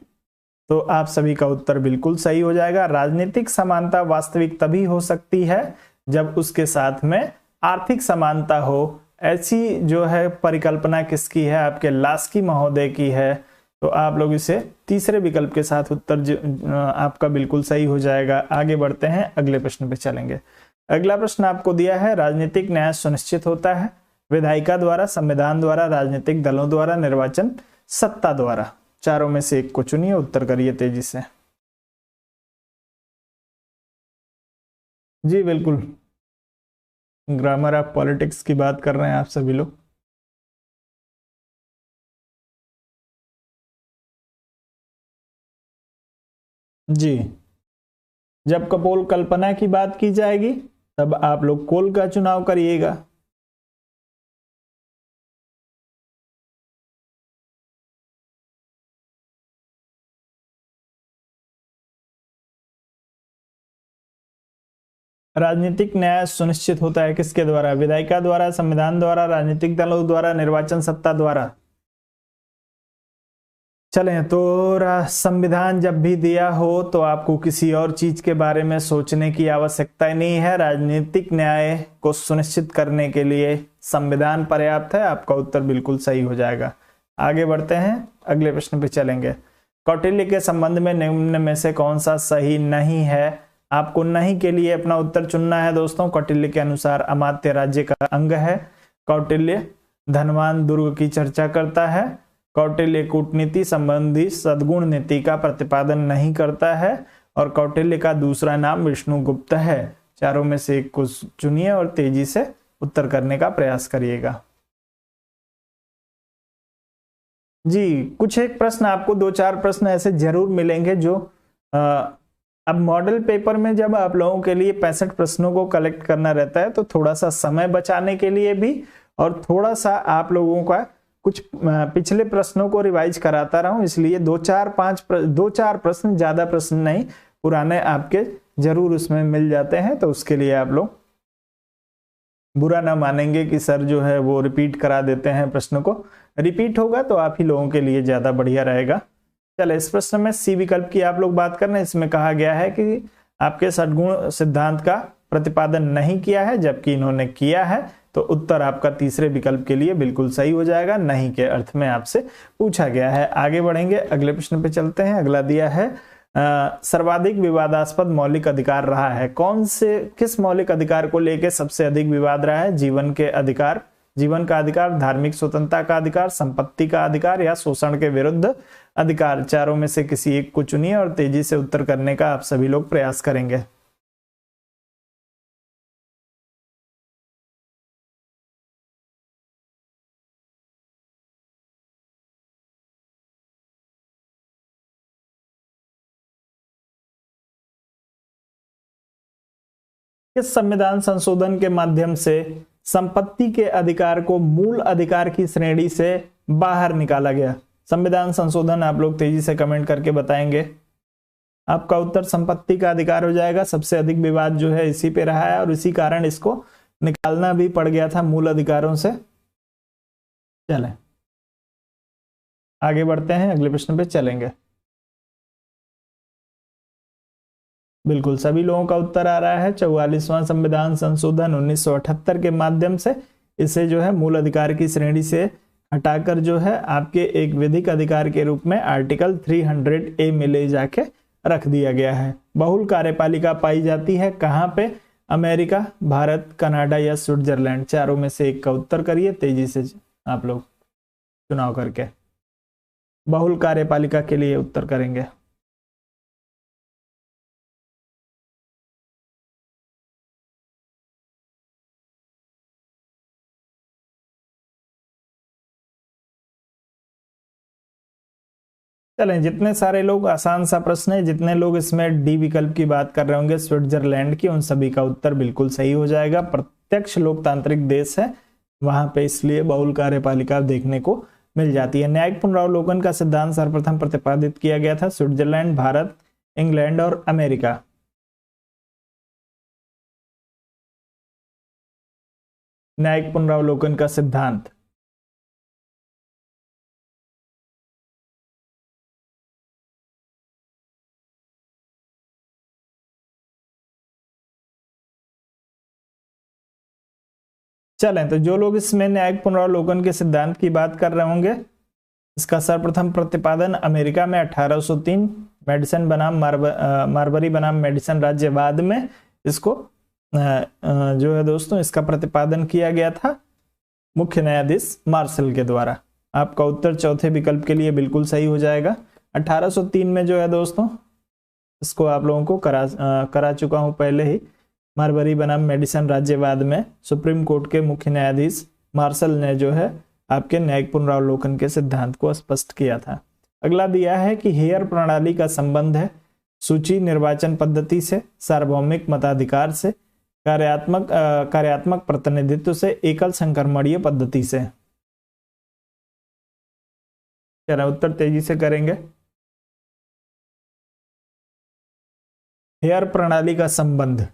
तो आप सभी का उत्तर बिल्कुल सही हो जाएगा। राजनीतिक समानता वास्तविक तभी हो सकती है जब उसके साथ में आर्थिक समानता हो। ऐसी जो है परिकल्पना किसकी है? आपके लास्की महोदय की है। तो आप लोग इसे तीसरे विकल्प के साथ उत्तर आपका बिल्कुल सही हो जाएगा। आगे बढ़ते हैं, अगले प्रश्न पे चलेंगे। अगला प्रश्न आपको दिया है, राजनीतिक न्याय सुनिश्चित होता है विधायिका द्वारा, संविधान द्वारा, राजनीतिक दलों द्वारा, निर्वाचन सत्ता द्वारा। चारों में से एक को चुनिए, उत्तर करिए तेजी से। जी बिल्कुल, ग्रामर ऑफ पॉलिटिक्स की बात कर रहे हैं आप सभी लोग। जी, जब कपोल कल्पना की बात की जाएगी तब आप लोग कोल का चुनाव करिएगा। राजनीतिक न्याय सुनिश्चित होता है किसके द्वारा? विधायिका द्वारा, संविधान द्वारा, राजनीतिक दलों द्वारा, निर्वाचन सत्ता द्वारा। चलें तो संविधान जब भी दिया हो तो आपको किसी और चीज के बारे में सोचने की आवश्यकता ही नहीं है। राजनीतिक न्याय को सुनिश्चित करने के लिए संविधान पर्याप्त है। आपका उत्तर बिल्कुल सही हो जाएगा। आगे बढ़ते हैं, अगले प्रश्न पे चलेंगे। कौटिल्य के संबंध में निम्न में से कौन सा सही नहीं है? आपको नहीं के लिए अपना उत्तर चुनना है दोस्तों। कौटिल्य के अनुसार अमात्य राज्य का अंग है। कौटिल्य धनवान दुर्ग की चर्चा करता है। कौटिल्य कूटनीति संबंधी सद्गुण नीति का प्रतिपादन नहीं करता है। और कौटिल्य का दूसरा नाम विष्णुगुप्त है। चारों में से एक को चुनिए और तेजी से उत्तर करने का प्रयास करिएगा। जी, कुछ एक प्रश्न आपको, दो चार प्रश्न ऐसे जरूर मिलेंगे जो अब मॉडल पेपर में जब आप लोगों के लिए 65 प्रश्नों को कलेक्ट करना रहता है तो थोड़ा सा समय बचाने के लिए भी और थोड़ा सा आप लोगों का कुछ पिछले प्रश्नों को रिवाइज कराता रहूं, इसलिए दो चार प्रश्न, ज्यादा प्रश्न नहीं, पुराने आपके जरूर उसमें मिल जाते हैं। तो उसके लिए आप लोग बुरा ना मानेंगे कि सर जो है वो रिपीट करा देते हैं प्रश्न को। रिपीट होगा तो आप ही लोगों के लिए ज्यादा बढ़िया रहेगा। चलो, इस प्रश्न में सी विकल्प की आप लोग बात कर रहे हैं। इसमें कहा गया है कि आपके सद्गुण सिद्धांत का प्रतिपादन नहीं किया है, जबकि इन्होंने किया है। तो उत्तर आपका तीसरे विकल्प के लिए बिल्कुल सही हो जाएगा। नहीं के अर्थ में आपसे पूछा गया है। आगे बढ़ेंगे, अगले प्रश्न पे चलते हैं। अगला दिया है सर्वाधिक विवादास्पद मौलिक अधिकार रहा है। किस मौलिक अधिकार को लेकर सबसे अधिक विवाद रहा है? जीवन के अधिकार, जीवन का अधिकार, धार्मिक स्वतंत्रता का अधिकार, संपत्ति का अधिकार या शोषण के विरुद्ध अधिकार। चारों में से किसी एक को चुनिए और तेजी से उत्तर करने का आप सभी लोग प्रयास करेंगे। इस संविधान संशोधन के माध्यम से संपत्ति के अधिकार को मूल अधिकार की श्रेणी से बाहर निकाला गया? संविधान संशोधन आप लोग तेजी से कमेंट करके बताएंगे। आपका उत्तर संपत्ति का अधिकार हो जाएगा। सबसे अधिक विवाद जो है इसी पे रहा है और इसी कारण इसको निकालना भी पड़ गया था मूल अधिकारों से। चलें, आगे बढ़ते हैं, अगले प्रश्न पे चलेंगे। बिल्कुल सभी लोगों का उत्तर आ रहा है। 44वां संविधान संशोधन 1978 के माध्यम से इसे जो है मूल अधिकार की श्रेणी से हटाकर जो है आपके एक विधिक अधिकार के रूप में आर्टिकल 300A में ले जाके रख दिया गया है। बहुल कार्यपालिका पाई जाती है कहां पे? अमेरिका, भारत, कनाडा या स्विट्जरलैंड। चारों में से एक का उत्तर करिए तेजी से आप लोग चुनाव करके। बहुल कार्यपालिका के लिए उत्तर करेंगे। चलें, जितने सारे लोग, आसान सा प्रश्न है, जितने लोग इसमें डी विकल्प की बात कर रहे होंगे स्विट्जरलैंड की, उन सभी का उत्तर बिल्कुल सही हो जाएगा। प्रत्यक्ष लोकतांत्रिक देश है वहां पे, इसलिए बहुल कार्यपालिका देखने को मिल जाती है। न्यायिक पुनरावलोकन का सिद्धांत सर्वप्रथम प्रतिपादित किया गया था स्विट्जरलैंड, भारत, इंग्लैंड और अमेरिका। न्यायिक पुनरावलोकन का सिद्धांत चलें, तो जो लोग इसमें न्यायिक पुनरावलोकन के सिद्धांत की बात कर रहे होंगे, इसका सर्वप्रथम प्रतिपादन अमेरिका में 1803 मेडिसन बनाम मार्बरी बनाम मेडिसन राज्यवाद में इसको जो है दोस्तों इसका प्रतिपादन किया गया था मुख्य न्यायाधीश मार्शल के द्वारा। आपका उत्तर चौथे विकल्प के लिए बिल्कुल सही हो जाएगा। 1803 में जो है दोस्तों, इसको आप लोगों को करा चुका हूं पहले ही, मार्बरी बनाम मेडिसन राज्यवाद में सुप्रीम कोर्ट के मुख्य न्यायाधीश मार्शल ने जो है आपके न्यायिक पुनरावलोकन के सिद्धांत को स्पष्ट किया था। अगला दिया है कि हेयर प्रणाली का संबंध है सूची निर्वाचन पद्धति से, सार्वभौमिक मताधिकार से, कार्यात्मक प्रतिनिधित्व से, एकल संक्रमणीय पद्धति से। चलो उत्तर तेजी से करेंगे। हेयर प्रणाली का संबंध,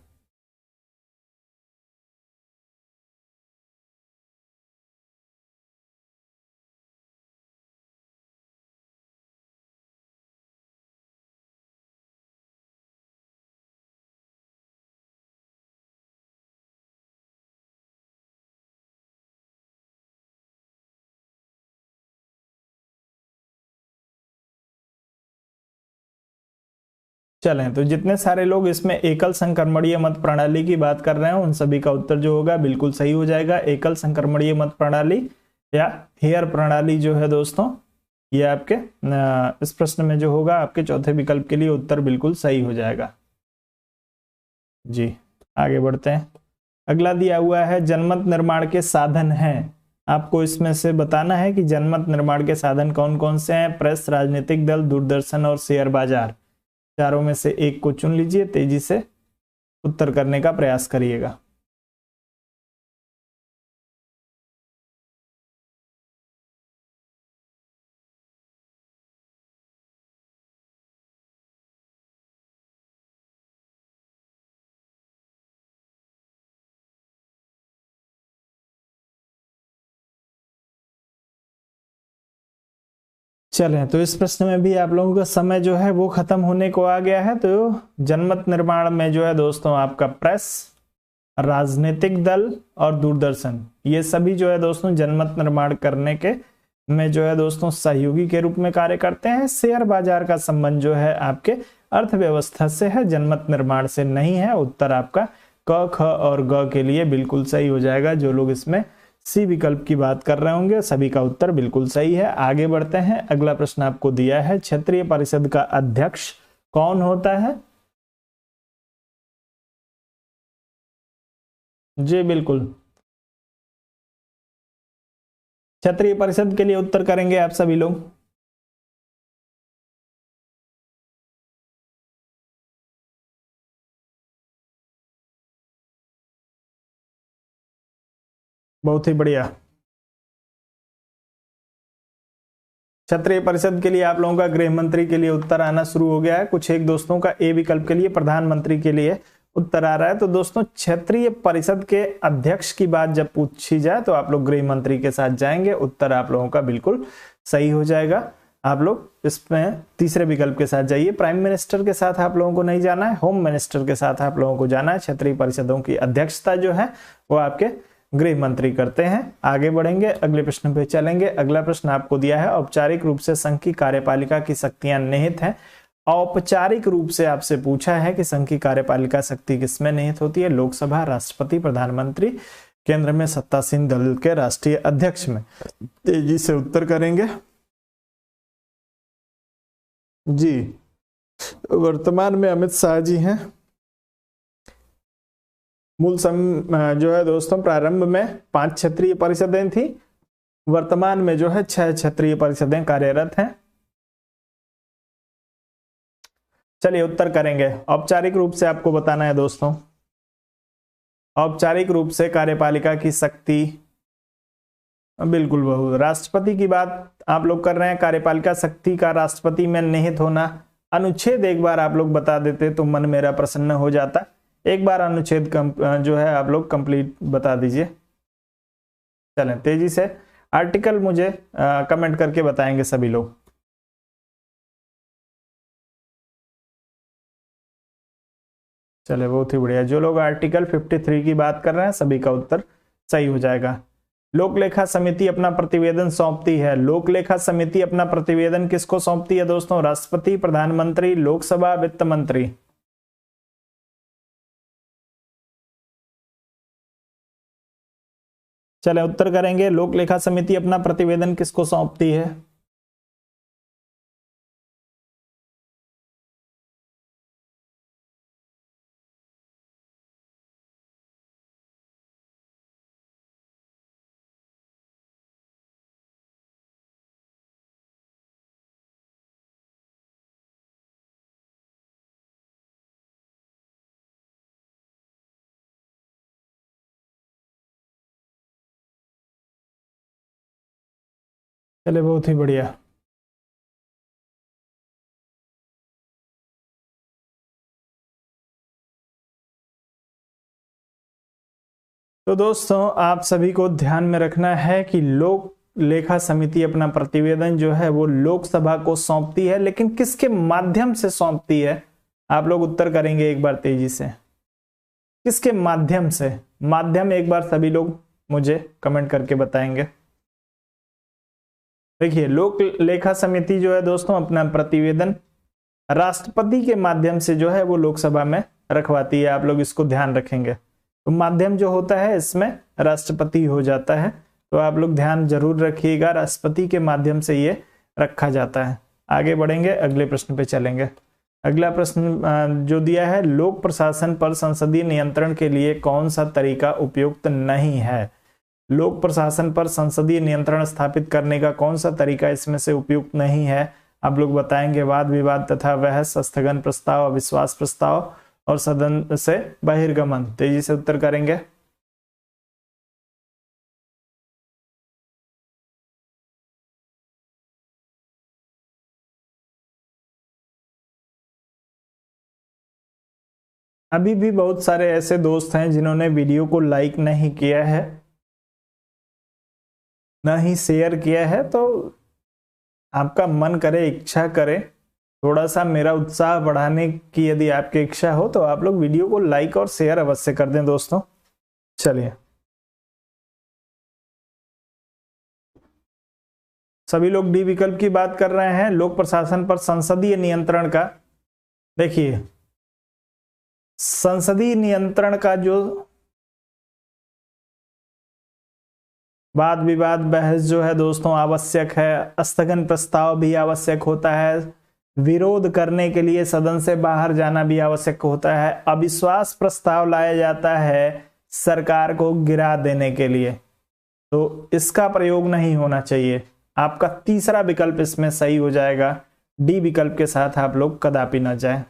चलें, तो जितने सारे लोग इसमें एकल संक्रमणीय मत प्रणाली की बात कर रहे हैं, उन सभी का उत्तर जो होगा बिल्कुल सही हो जाएगा। एकल संक्रमणीय मत प्रणाली या हेयर प्रणाली जो है दोस्तों, ये आपके इस प्रश्न में जो होगा आपके चौथे विकल्प के लिए उत्तर बिल्कुल सही हो जाएगा। जी आगे बढ़ते हैं। अगला दिया हुआ है जनमत निर्माण के साधन हैं। आपको इसमें से बताना है कि जनमत निर्माण के साधन कौन कौन से हैं। प्रेस, राजनीतिक दल, दूरदर्शन और शेयर बाजार। चारों में से एक को चुन लीजिए, तेजी से उत्तर करने का प्रयास करिएगा। चलें, तो इस प्रश्न में भी आप लोगों का समय जो है वो खत्म होने को आ गया है। तो जनमत निर्माण में जो है दोस्तों आपका प्रेस, राजनीतिक दल और दूरदर्शन, ये सभी जो है दोस्तों जनमत निर्माण करने के में जो है दोस्तों सहयोगी के रूप में कार्य करते हैं। शेयर बाजार का संबंध जो है आपके अर्थव्यवस्था से है, जनमत निर्माण से नहीं है। उत्तर आपका क, ख और ग के लिए बिल्कुल सही हो जाएगा। जो लोग इसमें सी विकल्प की बात कर रहे होंगे सभी का उत्तर बिल्कुल सही है। आगे बढ़ते हैं। अगला प्रश्न आपको दिया है क्षेत्रीय परिषद का अध्यक्ष कौन होता है। जी बिल्कुल, क्षेत्रीय परिषद के लिए उत्तर करेंगे आप सभी लोग। बहुत ही बढ़िया। क्षेत्रीय परिषद के लिए आप लोगों का गृह मंत्री के लिए उत्तर आना शुरू हो गया है। कुछ एक दोस्तों का ए विकल्प के लिए प्रधानमंत्री के लिए उत्तर आ रहा है। तो दोस्तों क्षेत्रीय परिषद के अध्यक्ष की बात जब पूछी जाए तो आप लोग गृह मंत्री के साथ जाएंगे। उत्तर आप लोगों का बिल्कुल सही हो जाएगा। आप लोग इसमें तीसरे विकल्प के साथ जाइए। प्राइम मिनिस्टर के साथ आप लोगों को नहीं जाना है, होम मिनिस्टर के साथ आप लोगों को जाना है। क्षेत्रीय परिषदों की अध्यक्षता जो है वो आपके गृह मंत्री करते हैं। आगे बढ़ेंगे, अगले प्रश्न पे चलेंगे। अगला प्रश्न आपको दिया है औपचारिक रूप से संघ की कार्यपालिका की शक्तियां निहित हैं। औपचारिक रूप से आपसे पूछा है कि संघ की कार्यपालिका शक्ति किसमें निहित होती है। लोकसभा, राष्ट्रपति, प्रधानमंत्री, केंद्र में सत्तासीन दल के राष्ट्रीय अध्यक्ष में। तेजी से उत्तर करेंगे। जी वर्तमान में अमित शाह जी हैं। मूल जो है दोस्तों प्रारंभ में 5 क्षेत्रीय परिषदें थी, वर्तमान में जो है 6 क्षेत्रीय परिषदें कार्यरत हैं। चलिए उत्तर करेंगे। औपचारिक रूप से आपको बताना है दोस्तों, औपचारिक रूप से कार्यपालिका की शक्ति, बिल्कुल बहु राष्ट्रपति की बात आप लोग कर रहे हैं। कार्यपालिका शक्ति का राष्ट्रपति में निहित होना, अनुच्छेद एक बार आप लोग बता देते तो मन मेरा प्रसन्न हो जाता। एक बार अनुच्छेद जो है आप लोग कंप्लीट बता दीजिए। चलें तेजी से, आर्टिकल मुझे कमेंट करके बताएंगे सभी लोग। चले बहुत ही बढ़िया, जो लोग आर्टिकल 53 की बात कर रहे हैं सभी का उत्तर सही हो जाएगा। लोक लेखा समिति अपना प्रतिवेदन सौंपती है। लोक लेखा समिति अपना प्रतिवेदन किसको सौंपती है दोस्तों? राष्ट्रपति, प्रधानमंत्री, लोकसभा, वित्त मंत्री। चले उत्तर करेंगे, लोक लेखा समिति अपना प्रतिवेदन किसको सौंपती है? चले बहुत ही बढ़िया। तो दोस्तों आप सभी को ध्यान में रखना है कि लोक लेखा समिति अपना प्रतिवेदन जो है वो लोकसभा को सौंपती है, लेकिन किसके माध्यम से सौंपती है? आप लोग उत्तर करेंगे एक बार तेजी से, किसके माध्यम से? माध्यम एक बार सभी लोग मुझे कमेंट करके बताएंगे। देखिए लोक लेखा समिति जो है दोस्तों अपना प्रतिवेदन राष्ट्रपति के माध्यम से जो है वो लोकसभा में रखवाती है। आप लोग इसको ध्यान रखेंगे। तो माध्यम जो होता है इसमें राष्ट्रपति हो जाता है, तो आप लोग ध्यान जरूर रखिएगा, राष्ट्रपति के माध्यम से ये रखा जाता है। आगे बढ़ेंगे, अगले प्रश्न पे चलेंगे। अगला प्रश्न जो दिया है, लोक प्रशासन पर संसदीय नियंत्रण के लिए कौन सा तरीका उपयुक्त नहीं है? लोक प्रशासन पर संसदीय नियंत्रण स्थापित करने का कौन सा तरीका इसमें से उपयुक्त नहीं है? आप लोग बताएंगे। वाद विवाद तथा बहस, स्थगन प्रस्ताव, अविश्वास प्रस्ताव और सदन से बहिर्गमन। तेजी से उत्तर करेंगे। अभी भी बहुत सारे ऐसे दोस्त हैं जिन्होंने वीडियो को लाइक नहीं किया है, ना ही शेयर किया है। तो आपका मन करे, इच्छा करे, थोड़ा सा मेरा उत्साह बढ़ाने की यदि आपकी इच्छा हो तो आप लोग वीडियो को लाइक और शेयर अवश्य कर दें दोस्तों। चलिए सभी लोग डी विकल्प की बात कर रहे हैं, लोक प्रशासन पर संसदीय नियंत्रण का। देखिए संसदीय नियंत्रण का जो वाद विवाद बहस जो है दोस्तों आवश्यक है, स्थगन प्रस्ताव भी आवश्यक होता है, विरोध करने के लिए सदन से बाहर जाना भी आवश्यक होता है, अविश्वास प्रस्ताव लाया जाता है सरकार को गिरा देने के लिए, तो इसका प्रयोग नहीं होना चाहिए। आपका तीसरा विकल्प इसमें सही हो जाएगा। डी विकल्प के साथ आप लोग कदापि न जाएं।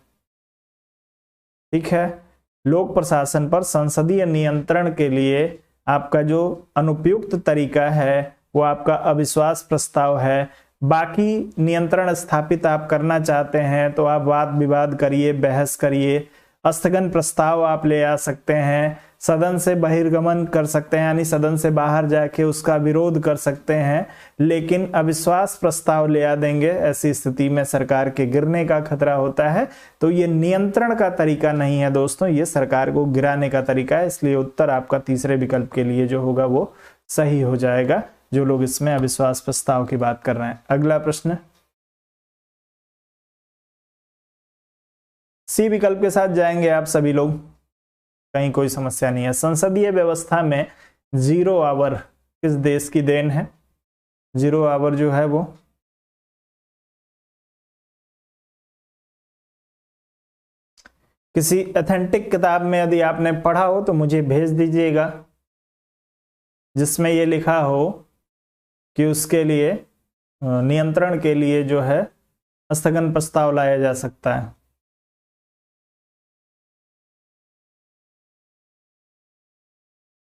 ठीक है, लोक प्रशासन पर संसदीय नियंत्रण के लिए आपका जो अनुपयुक्त तरीका है वो आपका अविश्वास प्रस्ताव है। बाकी नियंत्रण स्थापित आप करना चाहते हैं तो आप वाद विवाद करिए, बहस करिए, स्थगन प्रस्ताव आप ले आ सकते हैं, सदन से बहिर्गमन कर सकते हैं यानी सदन से बाहर जाके उसका विरोध कर सकते हैं, लेकिन अविश्वास प्रस्ताव ले आ देंगे, ऐसी स्थिति में सरकार के गिरने का खतरा होता है। तो ये नियंत्रण का तरीका नहीं है दोस्तों, ये सरकार को गिराने का तरीका है। इसलिए उत्तर आपका तीसरे विकल्प के लिए जो होगा वो सही हो जाएगा, जो लोग इसमें अविश्वास प्रस्ताव की बात कर रहे हैं। अगला प्रश्न सी विकल्प के साथ जाएंगे आप सभी लोग, कहीं कोई समस्या नहीं है। संसदीय व्यवस्था में 0 आवर किस देश की देन है? 0 आवर जो है वो किसी ऑथेंटिक किताब में यदि आपने पढ़ा हो तो मुझे भेज दीजिएगा, जिसमें ये लिखा हो कि उसके लिए नियंत्रण के लिए जो है स्थगन प्रस्ताव लाया जा सकता है।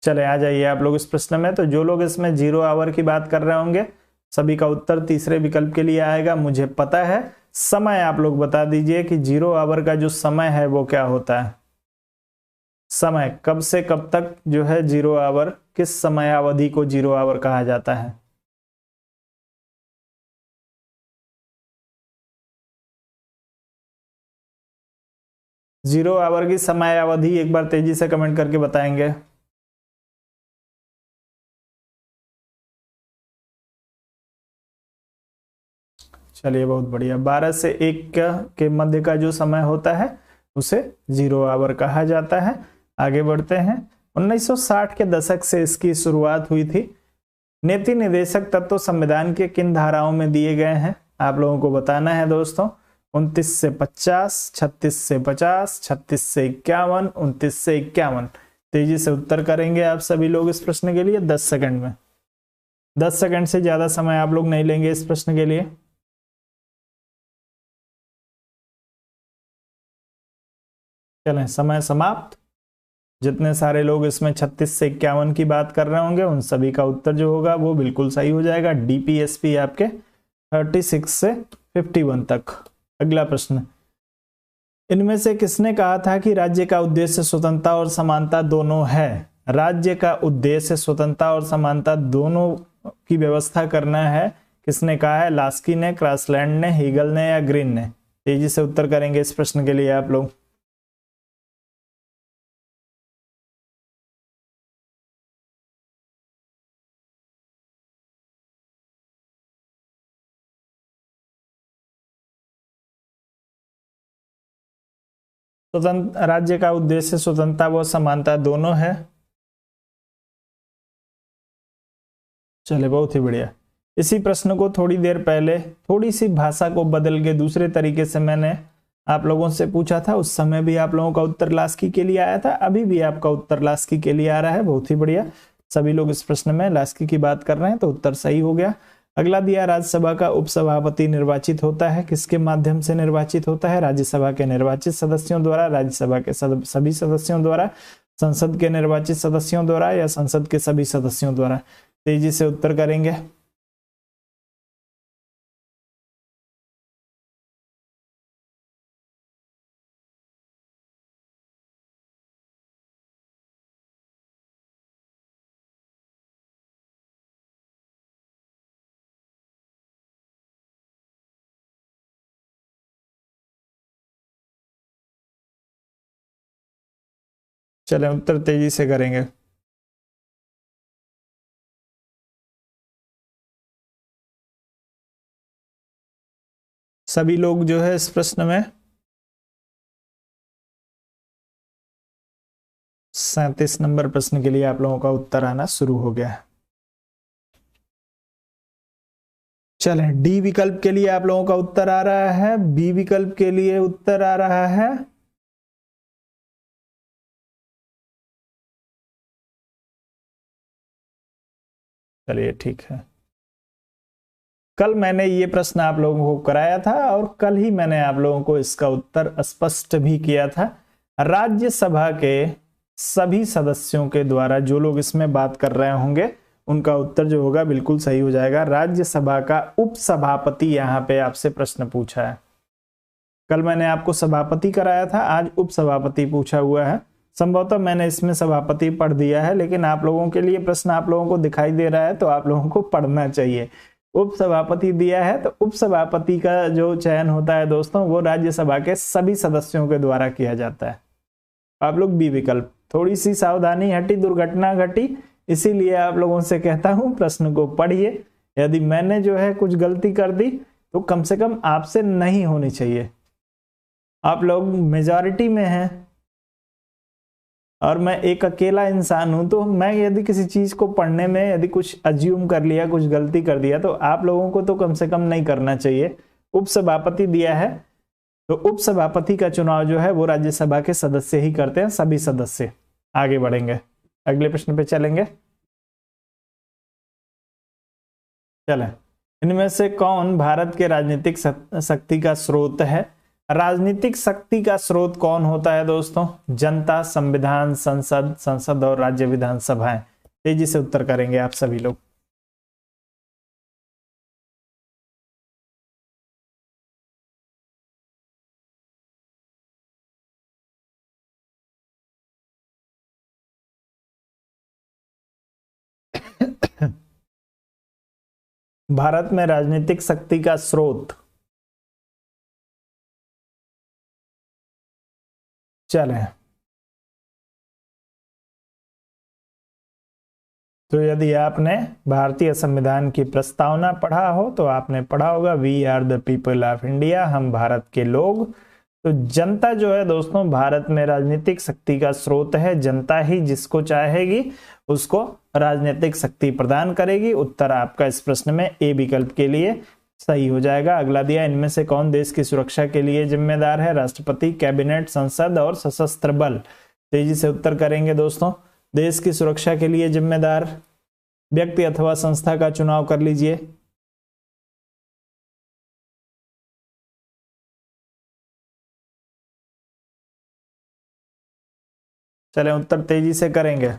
चले आ जाइए आप लोग इस प्रश्न में। तो जो लोग इसमें 0 आवर की बात कर रहे होंगे सभी का उत्तर तीसरे विकल्प के लिए आएगा। मुझे पता है। समय आप लोग बता दीजिए कि 0 आवर का जो समय है वो क्या होता है। समय कब से कब तक जो है 0 आवर, किस समय अवधि को 0 आवर कहा जाता है। जीरो आवर की समय अवधि एक बार तेजी से कमेंट करके बताएंगे। चलिए बहुत बढ़िया। 12 से 1 के मध्य का जो समय होता है उसे 0 आवर कहा जाता है। आगे बढ़ते हैं। 1960 के दशक से इसकी शुरुआत हुई थी। नीति निर्देशक तत्व संविधान के किन धाराओं में दिए गए हैं आप लोगों को बताना है दोस्तों। 29 से 50, 36 से 50, 36 से 51, 29 से 51। तेजी से उत्तर करेंगे आप सभी लोग इस प्रश्न के लिए 10 सेकंड में। 10 सेकंड से ज्यादा समय आप लोग नहीं लेंगे इस प्रश्न के लिए। चलें, समय समाप्त। जितने सारे लोग इसमें 36 से 51 की बात कर रहे होंगे उन सभी का उत्तर जो होगा वो बिल्कुल सही हो जाएगा। डीपीएसपी आपके 36 से 51 तक। अगला प्रश्न। इनमें से किसने कहा था कि राज्य का उद्देश्य स्वतंत्रता और समानता दोनों है। राज्य का उद्देश्य स्वतंत्रता और समानता दोनों की व्यवस्था करना है। किसने कहा है। लास्की ने, क्रॉसलैंड ने, हीगल ने या ग्रीन ने। तेजी से उत्तर करेंगे इस प्रश्न के लिए आप लोग। स्वतंत्र राज्य का उद्देश्य स्वतंत्रता व समानता दोनों है। चले बहुत ही बढ़िया। इसी प्रश्न को थोड़ी देर पहले थोड़ी सी भाषा को बदल के दूसरे तरीके से मैंने आप लोगों से पूछा था। उस समय भी आप लोगों का उत्तर लास्की के लिए आया था। अभी भी आपका उत्तर लास्की के लिए आ रहा है। बहुत ही बढ़िया। सभी लोग इस प्रश्न में लास्की की बात कर रहे हैं तो उत्तर सही हो गया। अगला दिया, राज्यसभा का उपसभापति निर्वाचित होता है। किसके माध्यम से निर्वाचित होता है। राज्यसभा के निर्वाचित सदस्यों द्वारा, राज्यसभा के सभी सदस्यों द्वारा, संसद के निर्वाचित सदस्यों द्वारा या संसद के सभी सदस्यों द्वारा। तेजी से उत्तर करेंगे। चलें उत्तर तेजी से करेंगे। सभी लोग जो है इस प्रश्न में 37 नंबर प्रश्न के लिए आप लोगों का उत्तर आना शुरू हो गया है। चलें, डी विकल्प के लिए आप लोगों का उत्तर आ रहा है। बी विकल्प के लिए उत्तर आ रहा है। चलिए ठीक है। कल मैंने ये प्रश्न आप लोगों को कराया था और कल ही मैंने आप लोगों को इसका उत्तर स्पष्ट भी किया था। राज्यसभा के सभी सदस्यों के द्वारा जो लोग इसमें बात कर रहे होंगे उनका उत्तर जो होगा बिल्कुल सही हो जाएगा। राज्यसभा का उपसभापति यहाँ पे आपसे प्रश्न पूछा है। कल मैंने आपको सभापति कराया था, आज उपसभापति पूछा हुआ है। संभवतः मैंने इसमें सभापति पढ़ दिया है, लेकिन आप लोगों के लिए प्रश्न आप लोगों को दिखाई दे रहा है तो आप लोगों को पढ़ना चाहिए। उपसभापति दिया है तो उपसभापति का जो चयन होता है दोस्तों वो राज्यसभा के सभी सदस्यों के द्वारा किया जाता है। आप लोग बी विकल्प, थोड़ी सी सावधानी हटी, दुर्घटना घटी, इसीलिए आप लोगों से कहता हूं प्रश्न को पढ़िए। यदि मैंने जो है कुछ गलती कर दी तो कम से कम आपसे नहीं होनी चाहिए। आप लोग मेजॉरिटी में हैं और मैं एक अकेला इंसान हूं, तो मैं यदि किसी चीज को पढ़ने में यदि कुछ अज्यूम कर लिया, कुछ गलती कर दिया, तो आप लोगों को तो कम से कम नहीं करना चाहिए। उपसभापति दिया है तो उपसभापति का चुनाव जो है वो राज्यसभा के सदस्य ही करते हैं, सभी सदस्य। आगे बढ़ेंगे, अगले प्रश्न पे चलेंगे। चलें, इनमें से कौन भारत के राजनीतिक शक्ति का स्रोत है। राजनीतिक शक्ति का स्रोत कौन होता है दोस्तों? जनता, संविधान, संसद और राज्य विधानसभाएं। तेजी से उत्तर करेंगे आप सभी लोग। भारत में राजनीतिक शक्ति का स्रोत, चलें तो यदि आपने भारतीय संविधान की प्रस्तावना पढ़ा हो तो आपने पढ़ा होगा we are the people of India, हम भारत के लोग। तो जनता जो है दोस्तों भारत में राजनीतिक शक्ति का स्रोत है। जनता ही जिसको चाहेगी उसको राजनीतिक शक्ति प्रदान करेगी। उत्तर आपका इस प्रश्न में ए विकल्प के लिए सही हो जाएगा। अगला दिया, इनमें से कौन देश की सुरक्षा के लिए जिम्मेदार है? राष्ट्रपति, कैबिनेट, संसद और सशस्त्र बल। तेजी से उत्तर करेंगे दोस्तों। देश की सुरक्षा के लिए जिम्मेदार व्यक्ति अथवा संस्था का चुनाव कर लीजिए। चलें उत्तर तेजी से करेंगे।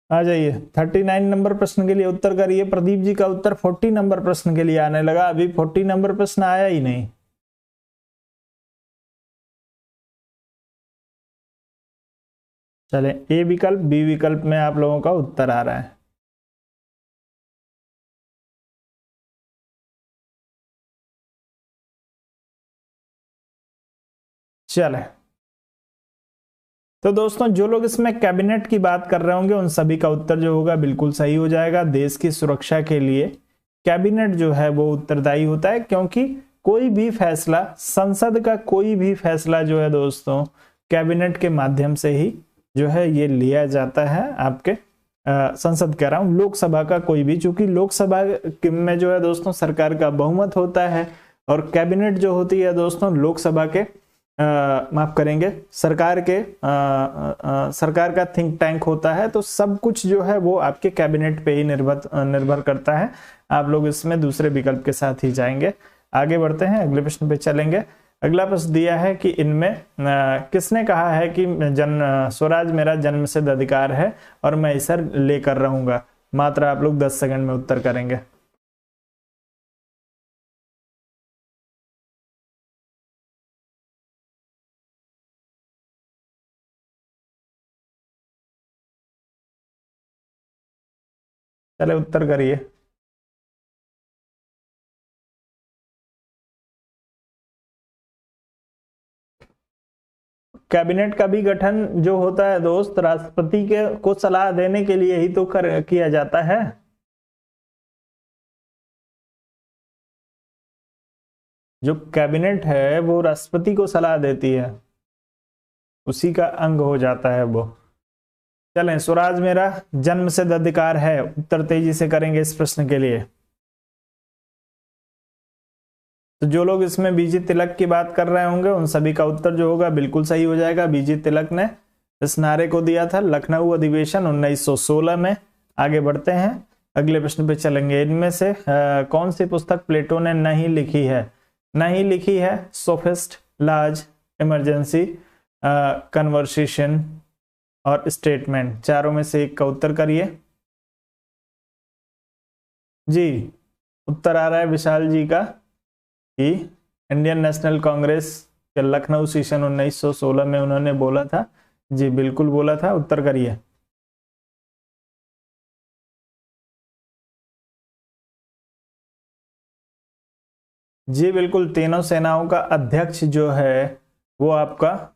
आ जाइए 39 नंबर प्रश्न के लिए उत्तर करिए। प्रदीप जी का उत्तर 40 नंबर प्रश्न के लिए आने लगा, अभी 40 नंबर प्रश्न आया ही नहीं। चले ए विकल्प, बी विकल्प में आप लोगों का उत्तर आ रहा है। चले तो दोस्तों जो लोग इसमें कैबिनेट की बात कर रहे होंगे उन सभी का उत्तर जो होगा बिल्कुल सही हो जाएगा। देश की सुरक्षा के लिए कैबिनेट जो है वो उत्तरदायी होता है, क्योंकि कोई भी फैसला, संसद का कोई भी फैसला जो है दोस्तों कैबिनेट के माध्यम से ही जो है ये लिया जाता है। आपके संसद कह रहा हूं, लोकसभा का कोई भी, चूंकि लोकसभा में जो है दोस्तों सरकार का बहुमत होता है और कैबिनेट जो होती है दोस्तों लोकसभा के माफ करेंगे सरकार का थिंक टैंक होता है। तो सब कुछ जो है वो आपके कैबिनेट पे ही निर्भर करता है। आप लोग इसमें दूसरे विकल्प के साथ ही जाएंगे। आगे बढ़ते हैं, अगले प्रश्न पे चलेंगे। अगला प्रश्न दिया है कि इनमें किसने कहा है कि स्वराज मेरा जन्मसिद्ध अधिकार है और मैं इसे लेकर रहूंगा। मात्र आप लोग 10 सेकंड में उत्तर करेंगे। चले उत्तर करिए। कैबिनेट का भी गठन जो होता है दोस्त राष्ट्रपति के को सलाह देने के लिए ही तो किया जाता है। जो कैबिनेट है वो राष्ट्रपति को सलाह देती है, उसी का अंग हो जाता है वो। चलें, स्वराज मेरा जन्मसिद्ध अधिकार है। उत्तर तेजी से करेंगे इस प्रश्न के लिए। तो जो लोग इसमें बीजी तिलक की बात कर रहे होंगे उन सभी का उत्तर जो होगा बिल्कुल सही हो जाएगा। बीजी तिलक ने इस नारे को दिया था लखनऊ अधिवेशन 1916 में। आगे बढ़ते हैं, अगले प्रश्न पे चलेंगे। इनमें से कौन सी पुस्तक प्लेटो ने नहीं लिखी है? नहीं लिखी है सोफिस्ट, लाज, इमरजेंसी, कन्वर्सेशन और स्टेटमेंट। चारों में से एक का उत्तर करिए जी। उत्तर आ रहा है विशाल जी का कि इंडियन नेशनल कांग्रेस के लखनऊ सेशन 1916 में उन्होंने बोला था। जी बिल्कुल बोला था। उत्तर करिए। जी बिल्कुल, तीनों सेनाओं का अध्यक्ष जो है वो आपका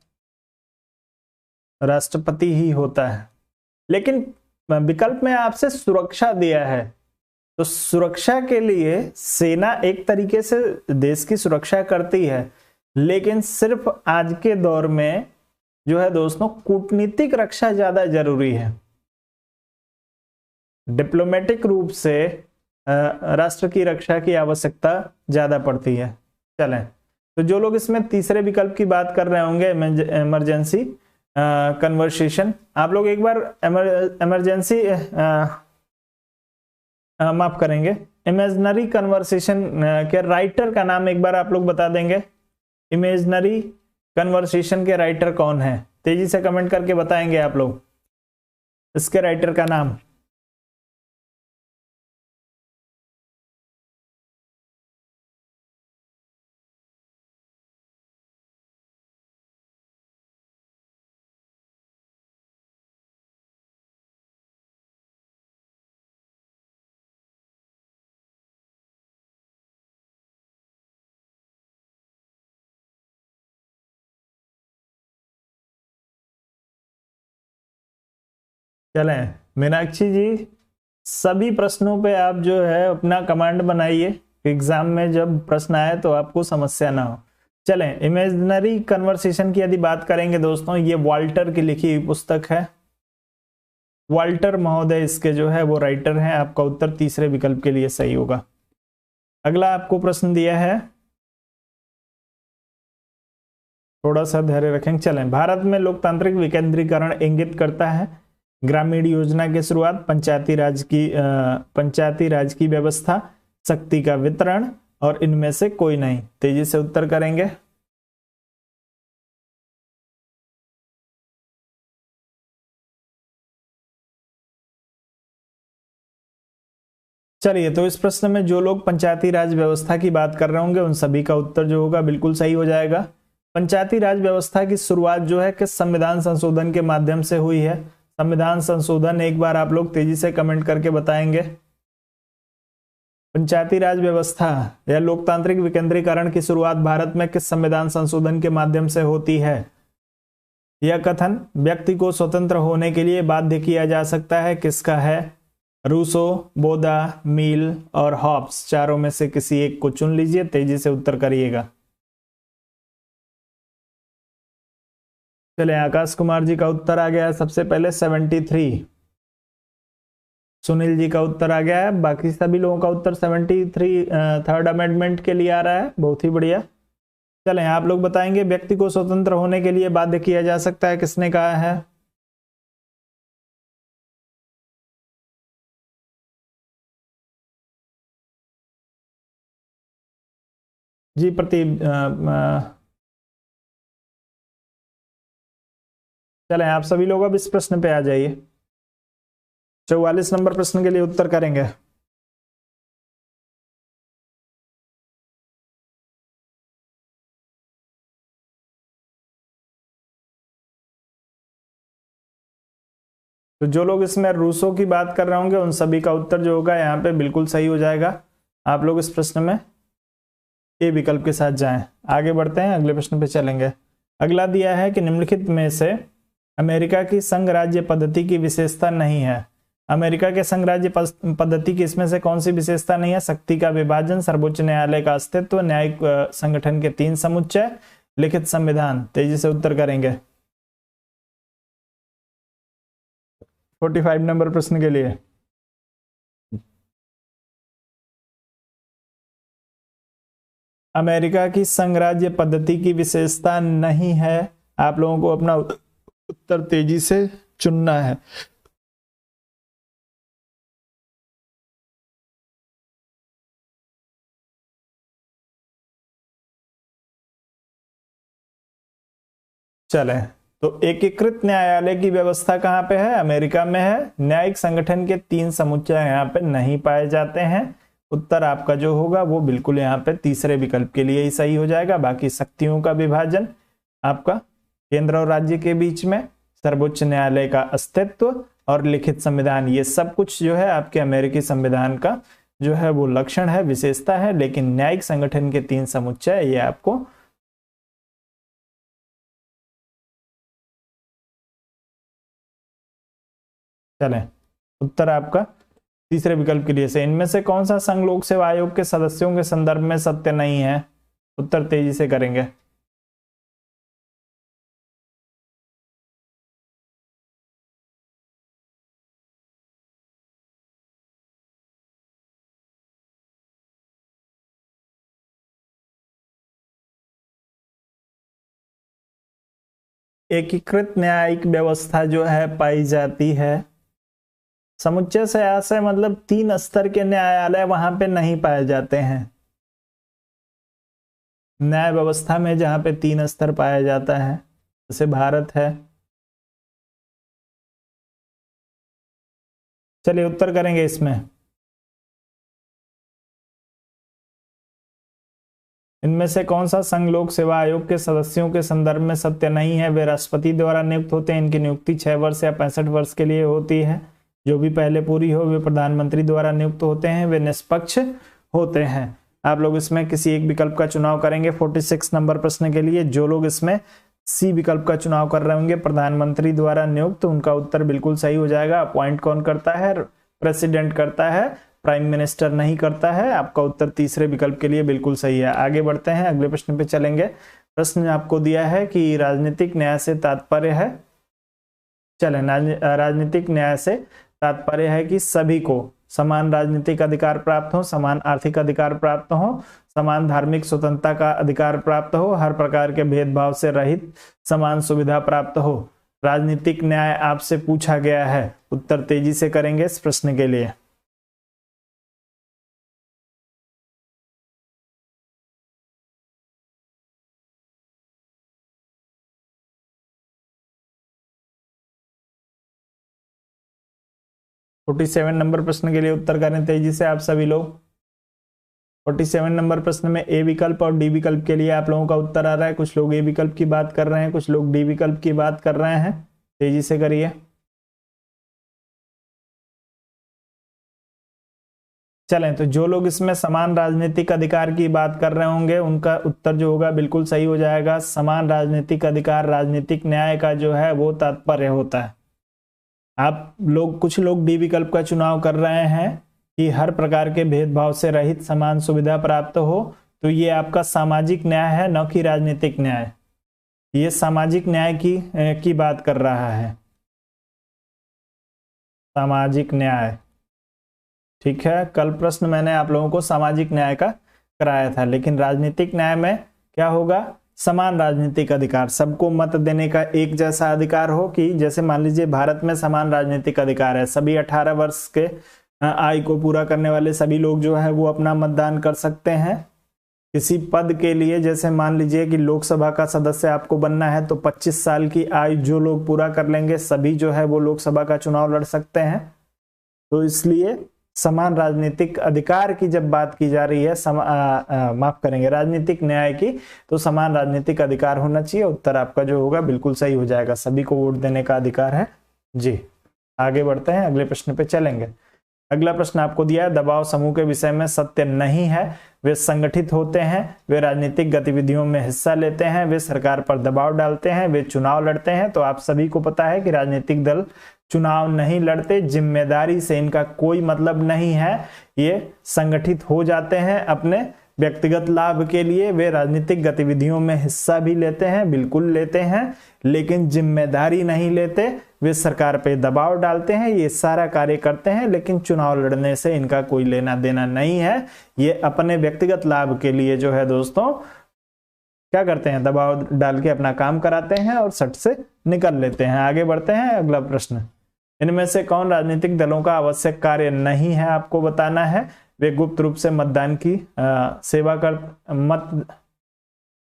राष्ट्रपति ही होता है। लेकिन विकल्प में आपसे सुरक्षा दिया है, तो सुरक्षा के लिए सेना एक तरीके से देश की सुरक्षा करती है, लेकिन सिर्फ आज के दौर में जो है दोस्तों कूटनीतिक रक्षा ज्यादा जरूरी है। डिप्लोमेटिक रूप से राष्ट्र की रक्षा की आवश्यकता ज्यादा पड़ती है। चलें, तो जो लोग इसमें तीसरे विकल्प की बात कर रहे होंगे इमरजेंसी, कन्वर्सेशन। आप लोग एक बार इमरजेंसी माफ करेंगे, इमेजिनरी कन्वर्सेशन के राइटर का नाम एक बार आप लोग बता देंगे। इमेजिनरी कन्वर्सेशन के राइटर कौन है? तेजी से कमेंट करके बताएंगे आप लोग इसके राइटर का नाम। चलें मीनाक्षी जी, सभी प्रश्नों पे आप जो है अपना कमांड बनाइए, एग्जाम में जब प्रश्न आए तो आपको समस्या ना हो। चलें, इमेजिनरी कन्वर्सेशन की यदि बात करेंगे दोस्तों, ये वाल्टर की लिखी हुई पुस्तक है। वाल्टर महोदय इसके जो है वो राइटर हैं। आपका उत्तर तीसरे विकल्प के लिए सही होगा। अगला आपको प्रश्न दिया है, थोड़ा सा धैर्य रखेंगे। चलें, भारत में लोकतांत्रिक विकेंद्रीकरण इंगित करता है ग्रामीण योजना की शुरुआत, पंचायती राज की व्यवस्था, शक्ति का वितरण और इनमें से कोई नहीं। तेजी से उत्तर करेंगे। चलिए, तो इस प्रश्न में जो लोग पंचायती राज व्यवस्था की बात कर रहे होंगे उन सभी का उत्तर जो होगा बिल्कुल सही हो जाएगा। पंचायती राज व्यवस्था की शुरुआत जो है किस संविधान संशोधन के माध्यम से हुई है? संविधान संशोधन एक बार आप लोग तेजी से कमेंट करके बताएंगे। पंचायती राज व्यवस्था या लोकतांत्रिक विकेंद्रीकरण की शुरुआत भारत में किस संविधान संशोधन के माध्यम से होती है? यह कथन व्यक्ति को स्वतंत्र होने के लिए बाध्य किया जा सकता है, किसका है? रूसो, बोदा, मील और हॉब्स, चारों में से किसी एक को चुन लीजिए। तेजी से उत्तर करिएगा। चले, आकाश कुमार जी का उत्तर आ गया है सबसे पहले 73। सुनील जी का उत्तर आ गया है। बाकी सभी लोगों का उत्तर 73 थर्ड अमेंडमेंट के लिए आ रहा है। बहुत ही बढ़िया। चलें, आप लोग बताएंगे व्यक्ति को स्वतंत्र होने के लिए बाध्य किया जा सकता है, किसने कहा है? जी प्रतीक। चलें, आप सभी लोग अब इस प्रश्न पे आ जाइए। 44 नंबर प्रश्न के लिए उत्तर करेंगे। तो जो लोग इसमें रूसो की बात कर रहे होंगे उन सभी का उत्तर जो होगा यहाँ पे बिल्कुल सही हो जाएगा। आप लोग इस प्रश्न में ए विकल्प के साथ जाएं। आगे बढ़ते हैं, अगले प्रश्न पे चलेंगे। अगला दिया है कि निम्नलिखित में से अमेरिका की संघ राज्य पद्धति की विशेषता नहीं है। अमेरिका के संघ राज्य पद्धति की इसमें से कौन सी विशेषता नहीं है? शक्ति का विभाजन, सर्वोच्च न्यायालय का अस्तित्व, न्यायिक संगठन के 3 समुच्चय, लिखित संविधान। तेजी से उत्तर करेंगे। 45 नंबर प्रश्न के लिए अमेरिका की संघराज्य पद्धति की विशेषता नहीं है। आप लोगों को अपना उत्तर तेजी से चुनना है। चले, तो एकीकृत न्यायालय की व्यवस्था कहां पे है? अमेरिका में है। न्यायिक संगठन के 3 समुच्चय यहाँ पे नहीं पाए जाते हैं। उत्तर आपका जो होगा वो बिल्कुल यहाँ पे तीसरे विकल्प के लिए ही सही हो जाएगा। बाकी शक्तियों का विभाजन, आपका केंद्र और राज्य के बीच में, सर्वोच्च न्यायालय का अस्तित्व और लिखित संविधान, ये सब कुछ जो है आपके अमेरिकी संविधान का जो है वो लक्षण है, विशेषता है। लेकिन न्यायिक संगठन के 3 समुच्चय ये आपको चलें, उत्तर आपका तीसरे विकल्प के लिए से इनमें से कौन सा संघ लोक सेवा आयोग के सदस्यों के संदर्भ में सत्य नहीं है? उत्तर तेजी से करेंगे। एकीकृत न्यायिक व्यवस्था जो है पाई जाती है। समुच्चय से आशय मतलब 3 स्तर के न्यायालय वहां पे नहीं पाए जाते हैं। न्याय व्यवस्था में जहां पे 3 स्तर पाया जाता है, जैसे भारत है। चलिए उत्तर करेंगे इसमें। इनमें से कौन सा संघ लोक सेवा आयोग के सदस्यों के संदर्भ में सत्य नहीं है? वे राष्ट्रपति द्वारा नियुक्त होते हैं। इनकी नियुक्ति 6 वर्ष या 65 वर्ष के लिए होती है। जो भी पहले पूरी हो वे प्रधानमंत्री द्वारा नियुक्त होते हैं। वे निष्पक्ष होते हैं। आप लोग इसमें किसी एक विकल्प का चुनाव करेंगे 46 नंबर प्रश्न के लिए। जो लोग इसमें सी विकल्प का चुनाव कर रहे होंगे, प्रधानमंत्री द्वारा नियुक्त, उनका उत्तर बिल्कुल सही हो जाएगा। अपॉइंट कौन करता है? प्रेसिडेंट करता है, प्राइम मिनिस्टर नहीं करता है। आपका उत्तर तीसरे विकल्प के लिए बिल्कुल सही है। आगे बढ़ते हैं, अगले प्रश्न पे चलेंगे। प्रश्न आपको दिया है कि राजनीतिक न्याय से तात्पर्य है, चलें, राजनीतिक न्याय से तात्पर्य है कि सभी को समान राजनीतिक अधिकार प्राप्त हो, समान आर्थिक अधिकार प्राप्त हो, समान धार्मिक स्वतंत्रता का अधिकार प्राप्त हो, हर प्रकार के भेदभाव से रहित समान सुविधा प्राप्त हो। राजनीतिक न्याय आपसे पूछा गया है। उत्तर तेजी से करेंगे इस प्रश्न के लिए। फोर्टी 47 नंबर प्रश्न के लिए उत्तर करें तेजी से आप सभी लोग। 47 नंबर प्रश्न में ए विकल्प और डी विकल्प के लिए आप लोगों का उत्तर आ रहा है। कुछ लोग ए विकल्प की बात कर रहे हैं, कुछ लोग डी विकल्प की बात कर रहे हैं। तेजी से करिए। चलें, तो जो लोग इसमें समान राजनीतिक अधिकार की बात कर रहे होंगे उनका उत्तर जो होगा बिल्कुल सही हो जाएगा। समान राजनीतिक अधिकार राजनीतिक न्याय का जो है वो तात्पर्य होता है। आप लोग, कुछ लोग डी विकल्प का चुनाव कर रहे हैं कि हर प्रकार के भेदभाव से रहित समान सुविधा प्राप्त हो, तो ये आपका सामाजिक न्याय है, न कि राजनीतिक न्याय। ये सामाजिक न्याय की बात कर रहा है, सामाजिक न्याय। ठीक है, कल प्रश्न मैंने आप लोगों को सामाजिक न्याय का कराया था, लेकिन राजनीतिक न्याय में क्या होगा? समान राजनीतिक अधिकार, सबको मत देने का एक जैसा अधिकार हो। कि जैसे मान लीजिए भारत में समान राजनीतिक अधिकार है, सभी 18 वर्ष के आयु को पूरा करने वाले सभी लोग जो है वो अपना मतदान कर सकते हैं किसी पद के लिए। जैसे मान लीजिए कि लोकसभा का सदस्य आपको बनना है, तो 25 साल की आयु जो लोग पूरा कर लेंगे सभी जो है वो लोकसभा का चुनाव लड़ सकते हैं। तो इसलिए समान राजनीतिक अधिकार की जब बात की जा रही है, माफ करेंगे, राजनीतिक न्याय की, तो समान राजनीतिक अधिकार होना चाहिए। उत्तर आपका जो होगा बिल्कुल सही हो जाएगा। सभी को वोट देने का अधिकार है जी। आगे बढ़ते हैं, अगले प्रश्न पे चलेंगे। अगला प्रश्न आपको दिया है, दबाव समूह के विषय में सत्य नहीं है। वे संगठित होते हैं, वे राजनीतिक गतिविधियों में हिस्सा लेते हैं, वे सरकार पर दबाव डालते हैं, वे चुनाव लड़ते हैं। तो आप सभी को पता है कि राजनीतिक दल चुनाव नहीं लड़ते, जिम्मेदारी से इनका कोई मतलब नहीं है। ये संगठित हो जाते हैं अपने व्यक्तिगत लाभ के लिए। वे राजनीतिक गतिविधियों में हिस्सा भी लेते हैं, बिल्कुल लेते हैं, लेकिन जिम्मेदारी नहीं लेते। वे सरकार पे दबाव डालते हैं, ये सारा कार्य करते हैं, लेकिन चुनाव लड़ने से इनका कोई लेना देना नहीं है। ये अपने व्यक्तिगत लाभ के लिए जो है दोस्तों क्या करते हैं? दबाव डाल के अपना काम कराते हैं और सट से निकल लेते हैं। आगे बढ़ते हैं, अगला प्रश्न। इनमें से कौन राजनीतिक दलों का आवश्यक कार्य नहीं है? आपको बताना है। वे गुप्त रूप से मतदान की सेवा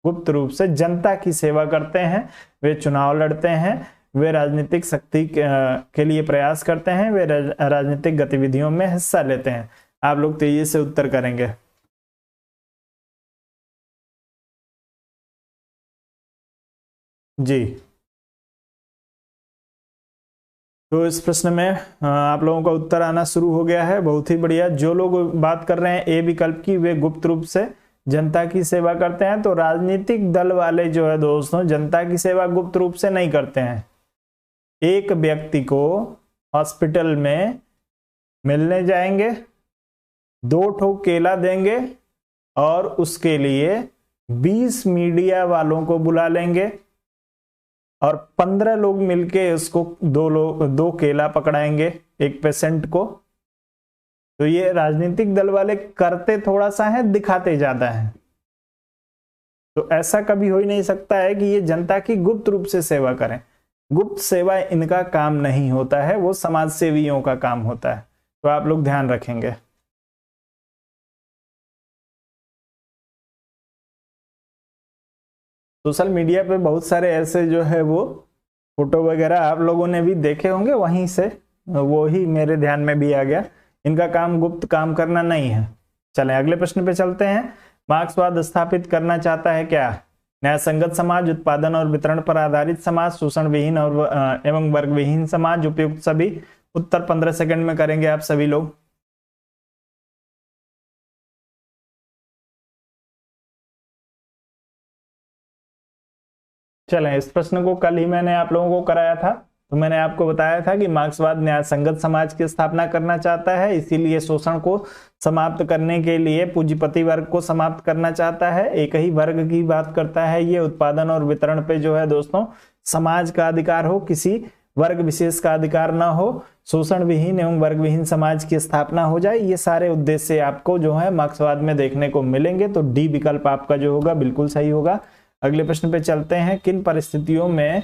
गुप्त रूप से जनता की सेवा करते हैं, वे चुनाव लड़ते हैं, वे राजनीतिक शक्ति के लिए प्रयास करते हैं, वे राजनीतिक गतिविधियों में हिस्सा लेते हैं। आप लोग तेजी से उत्तर करेंगे। जी, तो इस प्रश्न में आप लोगों का उत्तर आना शुरू हो गया है। बहुत ही बढ़िया। जो लोग बात कर रहे हैं ए विकल्प की, वे गुप्त रूप से जनता की सेवा करते हैं। तो राजनीतिक दल वाले जो है दोस्तों जनता की सेवा गुप्त रूप से नहीं करते हैं। एक व्यक्ति को हॉस्पिटल में मिलने जाएंगे, 2 ठो केला देंगे और उसके लिए 20 मीडिया वालों को बुला लेंगे और 15 लोग मिलके उसको 2 केला पकड़ाएंगे एक पेशेंट को। तो ये राजनीतिक दल वाले करते थोड़ा सा है, दिखाते ज्यादा है। तो ऐसा कभी हो ही नहीं सकता है कि ये जनता की गुप्त रूप से सेवा करें। गुप्त सेवा इनका काम नहीं होता है, वो समाज सेवियों का काम होता है। तो आप लोग ध्यान रखेंगे। सोशल मीडिया पे बहुत सारे ऐसे जो है वो फोटो वगैरह आप लोगों ने भी देखे होंगे, वहीं से वो ही मेरे ध्यान में भी आ गया। इनका काम गुप्त काम करना नहीं है। चलें अगले प्रश्न पे चलते हैं। मार्क्सवाद स्थापित करना चाहता है क्या? न्याय संगत समाज, उत्पादन और वितरण पर आधारित समाज, शोषण विहीन और एवं वर्ग विहीन समाज, उपयुक्त सभी। उत्तर 15 सेकंड में करेंगे आप सभी लोग। चलें, इस प्रश्न को कल ही मैंने आप लोगों को कराया था। तो मैंने आपको बताया था कि मार्क्सवाद न्याय संगत समाज की स्थापना करना चाहता है, इसीलिए शोषण को समाप्त करने के लिए पूंजीपति वर्ग को समाप्त करना चाहता है। एक ही वर्ग की बात करता है ये। उत्पादन और वितरण पे जो है दोस्तों समाज का अधिकार हो, किसी वर्ग विशेष का अधिकार ना हो, शोषण विहीन एवं वर्ग विहीन समाज की स्थापना हो जाए। ये सारे उद्देश्य आपको जो है मार्क्सवाद में देखने को मिलेंगे। तो डी विकल्प आपका जो होगा बिल्कुल सही होगा। अगले प्रश्न पे चलते हैं। किन परिस्थितियों में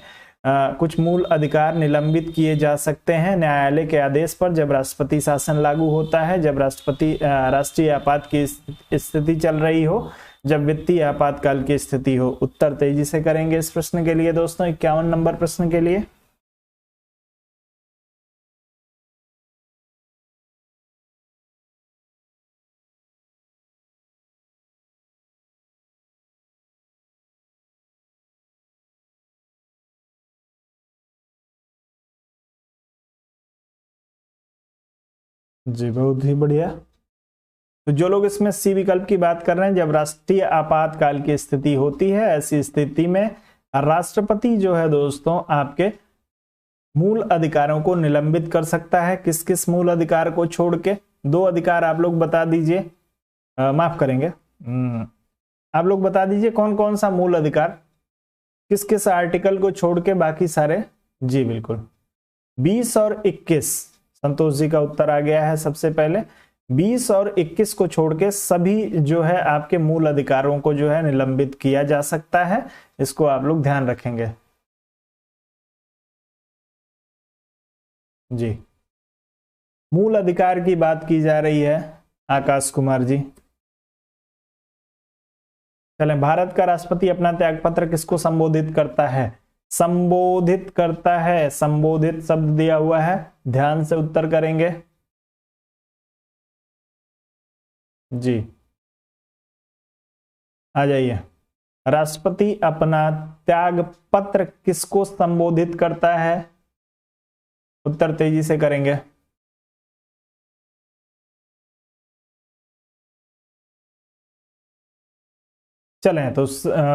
कुछ मूल अधिकार निलंबित किए जा सकते हैं न्यायालय के आदेश पर? जब राष्ट्रपति शासन लागू होता है, जब राष्ट्रीय आपात की स्थिति चल रही हो, जब वित्तीय आपातकाल की स्थिति हो। उत्तर तेजी से करेंगे इस प्रश्न के लिए दोस्तों, 51 नंबर प्रश्न के लिए। जी बहुत ही बढ़िया। तो जो लोग इसमें सी विकल्प की बात कर रहे हैं, जब राष्ट्रीय आपातकाल की स्थिति होती है, ऐसी स्थिति में राष्ट्रपति जो है दोस्तों आपके मूल अधिकारों को निलंबित कर सकता है। किस किस मूल अधिकार को छोड़ के? 2 अधिकार आप लोग बता दीजिए। माफ करेंगे, आप लोग बता दीजिए कौन कौन सा मूल अधिकार, किस किस आर्टिकल को छोड़ के बाकी सारे। जी बिल्कुल, 20 और 21। संतोष जी का उत्तर आ गया है सबसे पहले। 20 और 21 को छोड़ के सभी जो है आपके मूल अधिकारों को जो है निलंबित किया जा सकता है। इसको आप लोग ध्यान रखेंगे। जी, मूल अधिकार की बात की जा रही है आकाश कुमार जी। चलें, भारत का राष्ट्रपति अपना त्यागपत्र किसको संबोधित करता है? संबोधित करता है, संबोधित शब्द दिया हुआ है, ध्यान से उत्तर करेंगे। जी आ जाइए। राष्ट्रपति अपना त्याग पत्र किसको संबोधित करता है? उत्तर तेजी से करेंगे। चलें, तो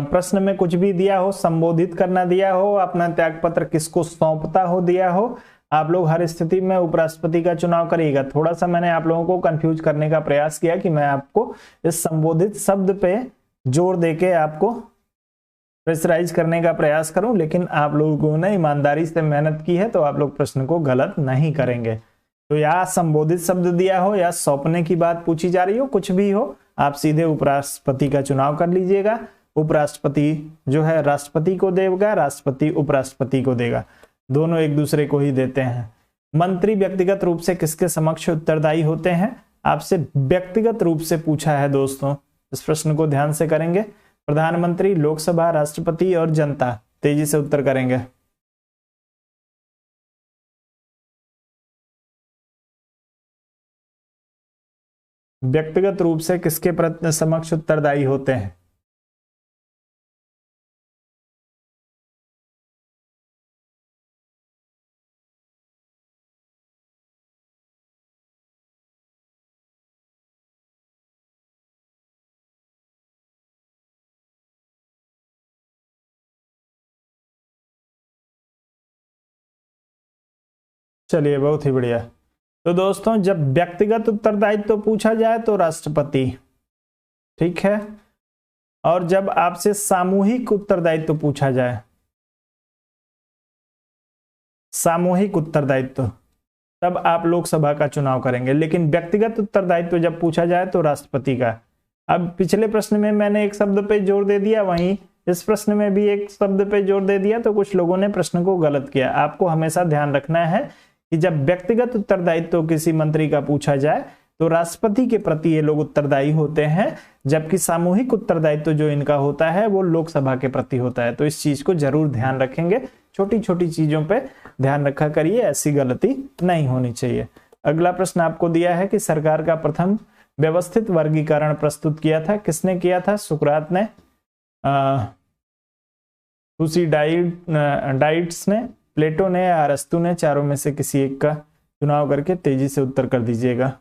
प्रश्न में कुछ भी दिया हो, संबोधित करना दिया हो, अपना त्यागपत्र किसको सौंपता हो दिया हो, आप लोग हर स्थिति में उपराष्ट्रपति का चुनाव करिएगा। थोड़ा सा मैंने आप लोगों को कंफ्यूज करने का प्रयास किया कि मैं आपको इस संबोधित शब्द पे जोर देके आपको प्रेशराइज करने का प्रयास करूं, लेकिन आप लोगों ने ईमानदारी से मेहनत की है तो आप लोग प्रश्न को गलत नहीं करेंगे। तो या संबोधित शब्द दिया हो या सौंपने की बात पूछी जा रही हो, कुछ भी हो, आप सीधे उपराष्ट्रपति का चुनाव कर लीजिएगा। उपराष्ट्रपति जो है राष्ट्रपति को देगा, राष्ट्रपति उपराष्ट्रपति को देगा, दोनों एक दूसरे को ही देते हैं। मंत्री व्यक्तिगत रूप से किसके समक्ष उत्तरदायी होते हैं? आपसे व्यक्तिगत रूप से पूछा है दोस्तों, इस प्रश्न को ध्यान से करेंगे। प्रधानमंत्री, लोकसभा, राष्ट्रपति और जनता। तेजी से उत्तर करेंगे। व्यक्तिगत रूप से किसके समक्ष उत्तरदायी होते हैं? चलिए बहुत ही बढ़िया। तो दोस्तों जब व्यक्तिगत उत्तरदायित्व तो पूछा जाए तो राष्ट्रपति, ठीक है, और जब आपसे सामूहिक उत्तरदायित्व तो पूछा जाए, सामूहिक उत्तरदायित्व, तब आप लोकसभा का चुनाव करेंगे। लेकिन व्यक्तिगत उत्तरदायित्व जब पूछा जाए तो राष्ट्रपति का। अब पिछले प्रश्न में मैंने एक शब्द पे जोर दे दिया, वहीं इस प्रश्न में भी एक शब्द पे जोर दे दिया, तो कुछ लोगों ने प्रश्न को गलत किया। आपको हमेशा ध्यान रखना है कि जब व्यक्तिगत उत्तरदायित्व किसी मंत्री का पूछा जाए तो राष्ट्रपति के प्रति ये लोग उत्तरदायी होते हैं, जबकि सामूहिक उत्तरदायित्व जो इनका होता है वो लोकसभा के प्रति होता है। तो इस चीज को जरूर ध्यान रखेंगे, छोटी छोटी चीजों पे ध्यान रखा करिए, ऐसी गलती नहीं होनी चाहिए। अगला प्रश्न आपको दिया है कि सरकार का प्रथम व्यवस्थित वर्गीकरण प्रस्तुत किया था, किसने किया था? सुकरात ने, थुसिडाइड्स ने, प्लेटो ने या अरस्तु ने? चारों में से किसी एक का चुनाव करके तेजी से उत्तर कर दीजिएगा।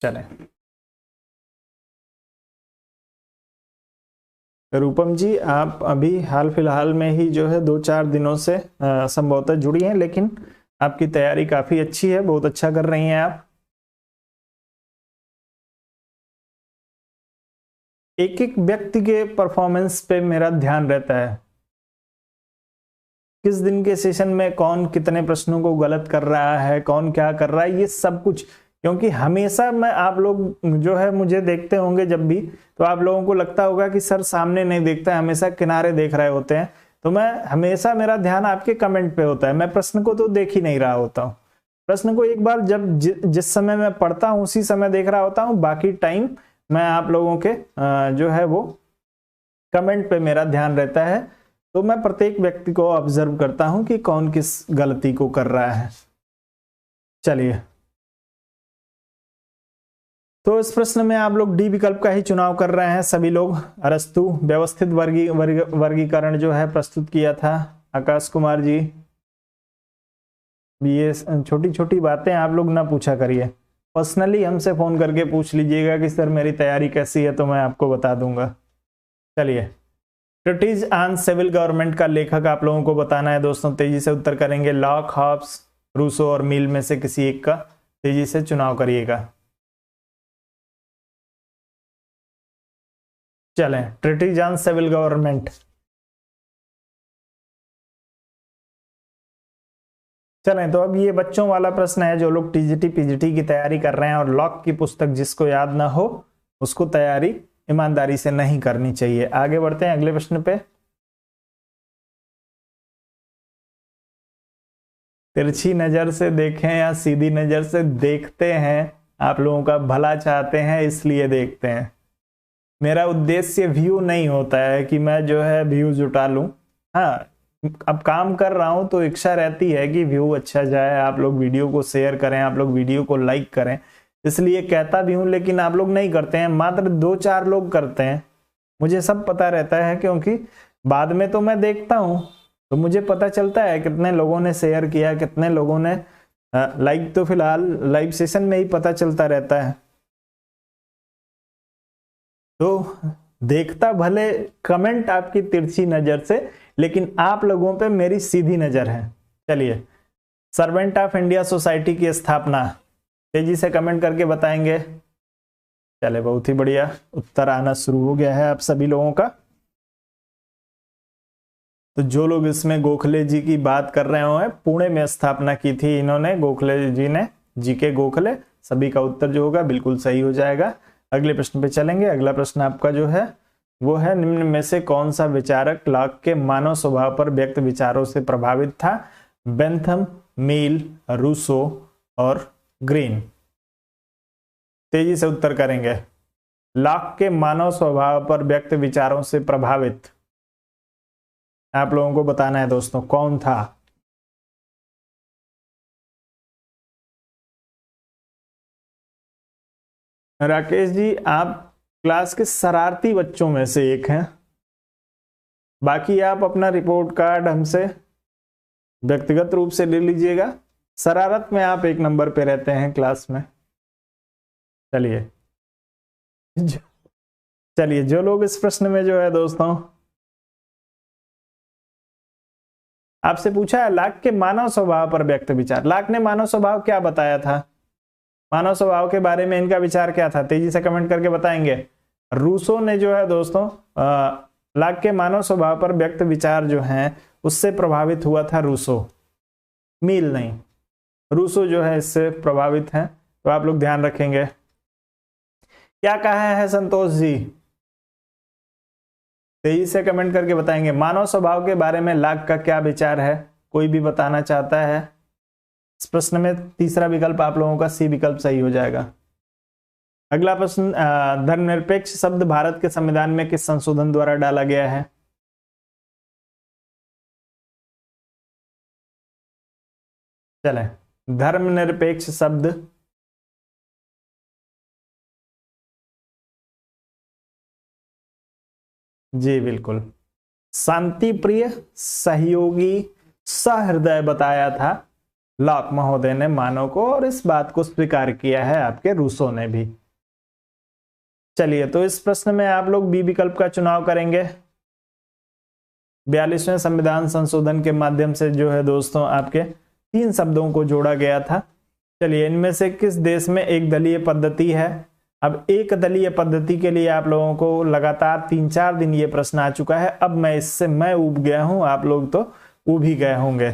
चले, रूपम जी आप अभी हाल फिलहाल में ही जो है 2-4 दिनों से संभवतः जुड़ी हैं, लेकिन आपकी तैयारी काफी अच्छी है, बहुत अच्छा कर रही हैं आप। एक एक व्यक्ति के परफॉर्मेंस पे मेरा ध्यान रहता है, किस दिन के सेशन में कौन कितने प्रश्नों को गलत कर रहा है, कौन क्या कर रहा है, ये सब कुछ। क्योंकि हमेशा मैं, आप लोग जो है मुझे देखते होंगे जब भी, तो आप लोगों को लगता होगा कि सर सामने नहीं देखता है, हमेशा किनारे देख रहे होते हैं। तो मैं हमेशा, मेरा ध्यान आपके कमेंट पे होता है, मैं प्रश्न को तो देख ही नहीं रहा होता हूँ। प्रश्न को एक बार जब जिस समय मैं पढ़ता हूँ उसी समय देख रहा होता हूँ, बाकी टाइम मैं आप लोगों के जो है वो कमेंट पे मेरा ध्यान रहता है। तो मैं प्रत्येक व्यक्ति को ऑब्जर्व करता हूं कि कौन किस गलती को कर रहा है। चलिए, तो इस प्रश्न में आप लोग डी विकल्प का ही चुनाव कर रहे हैं सभी लोग। अरस्तु व्यवस्थित वर्गीकरण जो है प्रस्तुत किया था। आकाश कुमार जी, ये छोटी छोटी बातें आप लोग ना पूछा करिए, पर्सनली हमसे फोन करके पूछ लीजिएगा कि सर मेरी तैयारी कैसी है, तो मैं आपको बता दूंगा। चलिए, ट्रीटीज ऑन सिविल गवर्नमेंट का लेखक आप लोगों को बताना है दोस्तों, तेजी से उत्तर करेंगे। लॉक, हॉब्स, रूसो और मिल में से किसी एक का तेजी से चुनाव करिएगा। चलें, ट्रीटीज ऑन सिविल गवर्नमेंट। चलें, तो अब ये बच्चों वाला प्रश्न है, जो लोग टीजीटी पीजीटी की तैयारी कर रहे हैं और लॉक की पुस्तक जिसको याद ना हो उसको तैयारी ईमानदारी से नहीं करनी चाहिए। आगे बढ़ते हैं अगले प्रश्न पे। तिरछी नजर से देखें या सीधी नजर से देखते हैं, आप लोगों का भला चाहते हैं इसलिए देखते हैं। मेरा उद्देश्य व्यू नहीं होता है कि मैं जो है व्यू जुटा लूं। हाँ, अब काम कर रहा हूं तो इच्छा रहती है कि व्यू अच्छा जाए, आप लोग वीडियो को शेयर करें, आप लोग वीडियो को लाइक करें, इसलिए कहता भी हूं, लेकिन आप लोग नहीं करते हैं। मात्र 2-4 लोग करते हैं, मुझे सब पता रहता है, क्योंकि बाद में तो मैं देखता हूं तो मुझे पता चलता है कितने लोगों ने शेयर किया, कितने लोगों ने लाइक। तो फिलहाल लाइव सेशन में ही पता चलता रहता है। तो देखता भले कमेंट आपकी तिरछी नजर से, लेकिन आप लोगों पे मेरी सीधी नजर है। चलिए, सर्वेंट ऑफ इंडिया सोसाइटी की स्थापना तेजी से कमेंट करके बताएंगे। चले, बहुत ही बढ़िया, उत्तर आना शुरू हो गया है आप सभी लोगों का। तो जो लोग इसमें गोखले जी की बात कर रहे हो, पुणे में स्थापना की थी इन्होंने, गोखले जी ने, जीके गोखले। सभी का उत्तर जो होगा बिल्कुल सही हो जाएगा। अगले प्रश्न पे चलेंगे। अगला प्रश्न आपका जो है वो है, निम्न में से कौन सा विचारक लॉक के मानव स्वभाव पर व्यक्त विचारों से प्रभावित था? बेंथम, मील, रूसो और ग्रीन। तेजी से उत्तर करेंगे। लॉक के मानव स्वभाव पर व्यक्त विचारों से प्रभावित आप लोगों को बताना है दोस्तों, कौन था? राकेश जी, आप क्लास के शरारती बच्चों में से एक हैं। बाकी आप अपना रिपोर्ट कार्ड हमसे व्यक्तिगत रूप से ले लीजिएगा। शरारत में आप 1 नंबर पे रहते हैं क्लास में। चलिए चलिए, जो लोग इस प्रश्न में जो है दोस्तों, आपसे पूछा है लाक के मानव स्वभाव पर व्यक्त विचार। लाक ने मानव स्वभाव क्या बताया था? मानव स्वभाव के बारे में इनका विचार क्या था? तेजी से कमेंट करके बताएंगे। रूसो ने जो है दोस्तों, लाक के मानव स्वभाव पर व्यक्त विचार जो हैं उससे प्रभावित हुआ था रूसो, मील नहीं। रूसो जो है इससे प्रभावित हैं। तो आप लोग ध्यान रखेंगे। क्या कहा है संतोष जी? तेजी से कमेंट करके बताएंगे। मानव स्वभाव के बारे में लाक का क्या विचार है? कोई भी बताना चाहता है? इस प्रश्न में तीसरा विकल्प आप लोगों का सी विकल्प सही हो जाएगा। अगला प्रश्न, धर्मनिरपेक्ष शब्द भारत के संविधान में किस संशोधन द्वारा डाला गया है? चलें, धर्मनिरपेक्ष शब्द जी बिल्कुल शांति प्रिय, सहयोगी, सहृदय बताया था लॉक महोदय ने मानव को, और इस बात को स्वीकार किया है आपके रूसो ने भी। चलिए, तो इस प्रश्न में आप लोग बी विकल्प का चुनाव करेंगे। 42वें संविधान संशोधन के माध्यम से जो है दोस्तों आपके 3 शब्दों को जोड़ा गया था। चलिए, इनमें से किस देश में एक दलीय पद्धति है? अब एक दलीय पद्धति के लिए आप लोगों को लगातार 3-4 दिन ये प्रश्न आ चुका है। अब मैं उब गया हूं, आप लोग तो उब ही गए होंगे,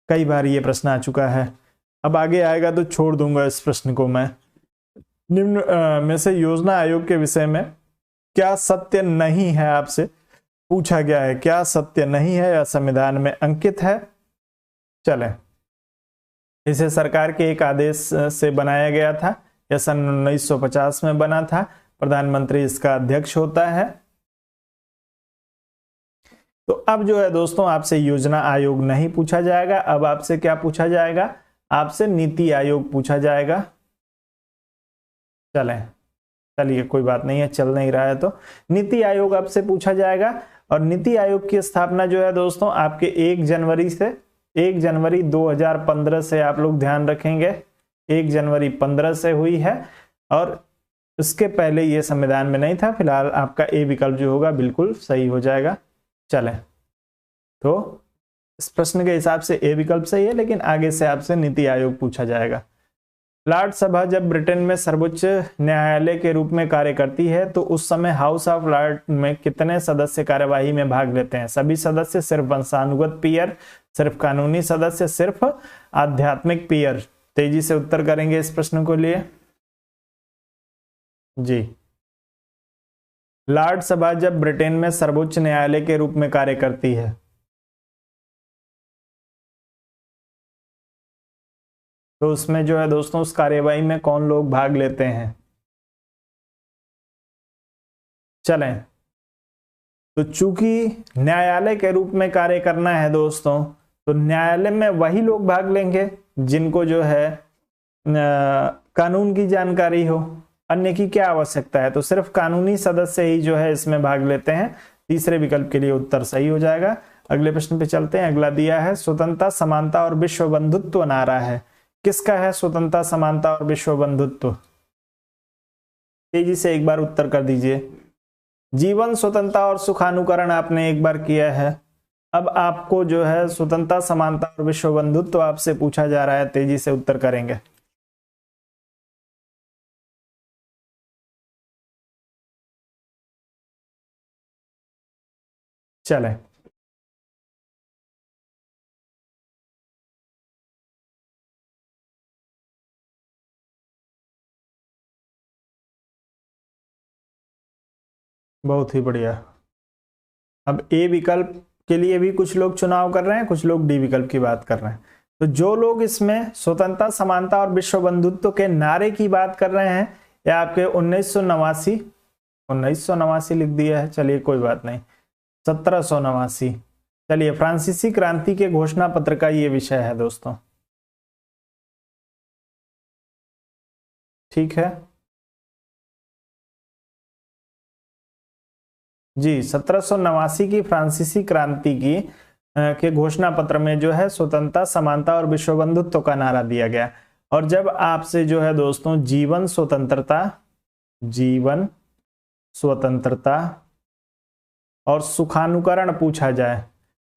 कई बार ये प्रश्न आ चुका है। अब आगे आएगा तो छोड़ दूंगा इस प्रश्न को मैं। निम्न में से योजना आयोग के विषय में क्या सत्य नहीं है आपसे पूछा गया है। क्या सत्य नहीं है या संविधान में अंकित है? चलें, इसे सरकार के एक आदेश से बनाया गया था। यह सन 1950 में बना था। प्रधानमंत्री इसका अध्यक्ष होता है। तो अब जो है दोस्तों आपसे योजना आयोग नहीं पूछा जाएगा। अब आपसे क्या पूछा जाएगा? आपसे नीति आयोग पूछा जाएगा। चलिए कोई बात नहीं है, चल नहीं रहा है तो नीति आयोग आपसे पूछा जाएगा। और नीति आयोग की स्थापना जो है दोस्तों आपके 1 जनवरी 2015 से आप लोग ध्यान रखेंगे, 1 जनवरी 15 से हुई है। और इसके पहले ये संविधान में नहीं था। फिलहाल आपका ए विकल्प जो होगा बिल्कुल सही हो जाएगा। चलें, तो इस प्रश्न के हिसाब से ए विकल्प सही है, लेकिन आगे से आपसे नीति आयोग पूछा जाएगा। लॉर्ड सभा जब ब्रिटेन में सर्वोच्च न्यायालय के रूप में कार्य करती है तो उस समय हाउस ऑफ लॉर्ड में कितने सदस्य कार्यवाही में भाग लेते हैं? सभी सदस्य, सिर्फ वंशानुगत पीयर, सिर्फ कानूनी सदस्य, सिर्फ आध्यात्मिक पीयर? तेजी से उत्तर करेंगे इस प्रश्न को लिए जी। लॉर्ड सभा जब ब्रिटेन में सर्वोच्च न्यायालय के रूप में कार्य करती है तो उसमें जो है दोस्तों उस कार्यवाही में कौन लोग भाग लेते हैं? चलें, तो चूंकि न्यायालय के रूप में कार्य करना है दोस्तों, तो न्यायालय में वही लोग भाग लेंगे जिनको जो है कानून की जानकारी हो। अन्य की क्या आवश्यकता है? तो सिर्फ कानूनी सदस्य ही जो है इसमें भाग लेते हैं। तीसरे विकल्प के लिए उत्तर सही हो जाएगा। अगले प्रश्न पे चलते हैं। अगला दिया है स्वतंत्रता, समानता और विश्व बंधुत्व नारा है। किसका है स्वतंत्रता, समानता और विश्व बंधुत्व? तेजी से एक बार उत्तर कर दीजिए। जीवन, स्वतंत्रता और सुखानुकरण आपने एक बार किया है। अब आपको जो है स्वतंत्रता, समानता और विश्व बंधुत्व आपसे पूछा जा रहा है। तेजी से उत्तर करेंगे। चलें, बहुत ही बढ़िया। अब ए विकल्प के लिए भी कुछ लोग चुनाव कर रहे हैं, कुछ लोग डी विकल्प की बात कर रहे हैं। तो जो लोग इसमें स्वतंत्रता, समानता और विश्व बंधुत्व के नारे की बात कर रहे हैं, या आपके 1989 लिख दिया है, चलिए कोई बात नहीं, 1789। चलिए, फ्रांसीसी क्रांति के घोषणा पत्र का ये विषय है दोस्तों। ठीक है जी, 1789 की फ्रांसीसी क्रांति की के घोषणा पत्र में जो है स्वतंत्रता, समानता और विश्व बंधुत्व का नारा दिया गया। और जब आपसे जो है दोस्तों जीवन स्वतंत्रता और सुखानुकरण पूछा जाए,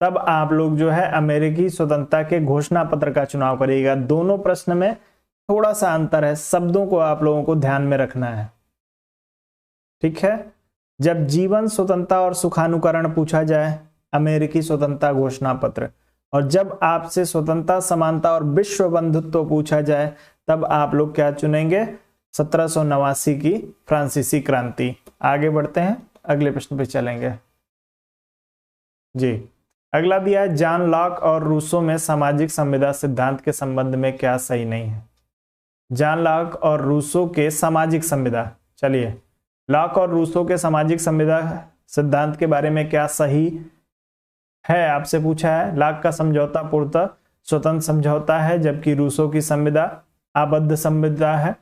तब आप लोग जो है अमेरिकी स्वतंत्रता के घोषणा पत्र का चुनाव करिएगा। दोनों प्रश्न में थोड़ा सा अंतर है, शब्दों को आप लोगों को ध्यान में रखना है। ठीक है, जब जीवन, स्वतंत्रता और सुखानुकरण पूछा जाए अमेरिकी स्वतंत्रता घोषणा पत्र, और जब आपसे स्वतंत्रता, समानता और विश्व बंधुत्व पूछा जाए तब आप लोग क्या चुनेंगे, 1789 की फ्रांसीसी क्रांति। आगे बढ़ते हैं, अगले प्रश्न पे चलेंगे जी। अगला दिया है, जॉन लॉक और रूसो में सामाजिक संविदा सिद्धांत के संबंध में क्या सही नहीं है। जॉन लॉक और रूसो के सामाजिक संविदा, चलिए लॉक और रूसो के सामाजिक संविदा सिद्धांत के बारे में क्या सही है आपसे पूछा है। लॉक का समझौता पूर्णतः स्वतंत्र समझौता है, जबकि रूसो की संविदा आबद्ध संविदा है।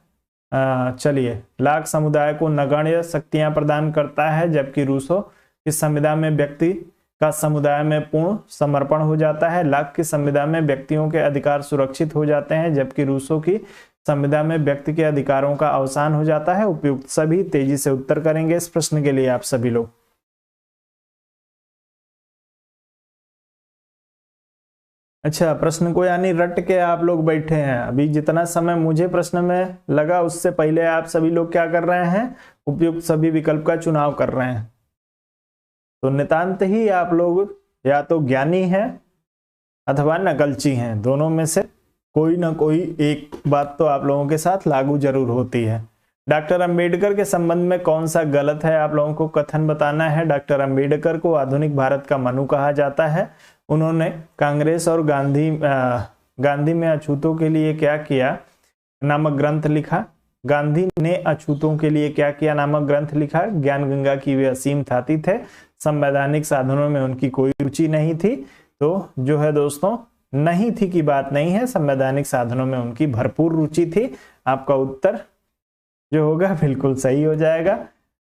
चलिए, लॉक समुदाय को नगण्य शक्तियां प्रदान करता है, जबकि रूसो की संविदा में व्यक्ति का समुदाय में पूर्ण समर्पण हो जाता है। लॉक की संविदा में व्यक्तियों के अधिकार सुरक्षित हो जाते हैं, जबकि रूसो की संविदा में व्यक्ति के अधिकारों का अवसान हो जाता है। उपयुक्त सभी तेजी से उत्तर करेंगे इस प्रश्न के लिए आप सभी लोग। अच्छा, प्रश्न को यानी रट के आप लोग बैठे हैं। अभी जितना समय मुझे प्रश्न में लगा उससे पहले आप सभी लोग क्या कर रहे हैं, उपयुक्त सभी विकल्प का चुनाव कर रहे हैं। तो नितांत ही आप लोग या तो ज्ञानी हैं अथवा नकलची हैं, दोनों में से कोई ना कोई एक बात तो आप लोगों के साथ लागू जरूर होती है। डॉक्टर अंबेडकर के संबंध में कौन सा गलत है, आप लोगों को कथन बताना है। डॉक्टर अंबेडकर को आधुनिक भारत का मनु कहा जाता है। उन्होंने कांग्रेस और गांधी में अछूतों के लिए क्या किया नामक ग्रंथ लिखा। गांधी ने अछूतों के लिए क्या किया नामक ग्रंथ लिखा। ज्ञान गंगा की वे असीम थाती थे। संवैधानिक साधनों में उनकी कोई रुचि नहीं थी। तो जो है दोस्तों, नहीं थी की बात नहीं है, संवैधानिक साधनों में उनकी भरपूर रुचि थी। आपका उत्तर जो होगा बिल्कुल सही हो जाएगा।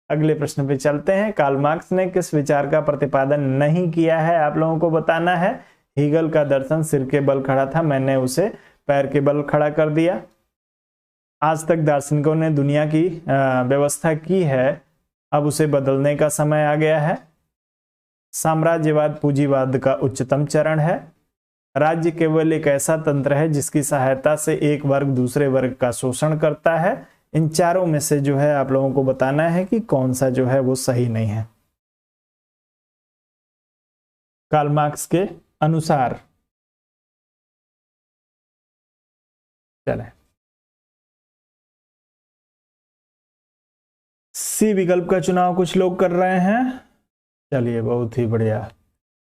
अगले प्रश्न पे चलते हैं। कार्ल मार्क्स ने किस विचार का प्रतिपादन नहीं किया है, आप लोगों को बताना है। हीगल का दर्शन सिर के बल खड़ा था, मैंने उसे पैर के बल खड़ा कर दिया। आज तक दार्शनिकों ने दुनिया की व्यवस्था की है, अब उसे बदलने का समय आ गया है। साम्राज्यवाद पूंजीवाद का उच्चतम चरण है। राज्य केवल एक ऐसा तंत्र है जिसकी सहायता से एक वर्ग दूसरे वर्ग का शोषण करता है। इन चारों में से जो है आप लोगों को बताना है कि कौन सा जो है वो सही नहीं है कार्ल मार्क्स के अनुसार। चले, सी विकल्प का चुनाव कुछ लोग कर रहे हैं। चलिए, बहुत ही बढ़िया।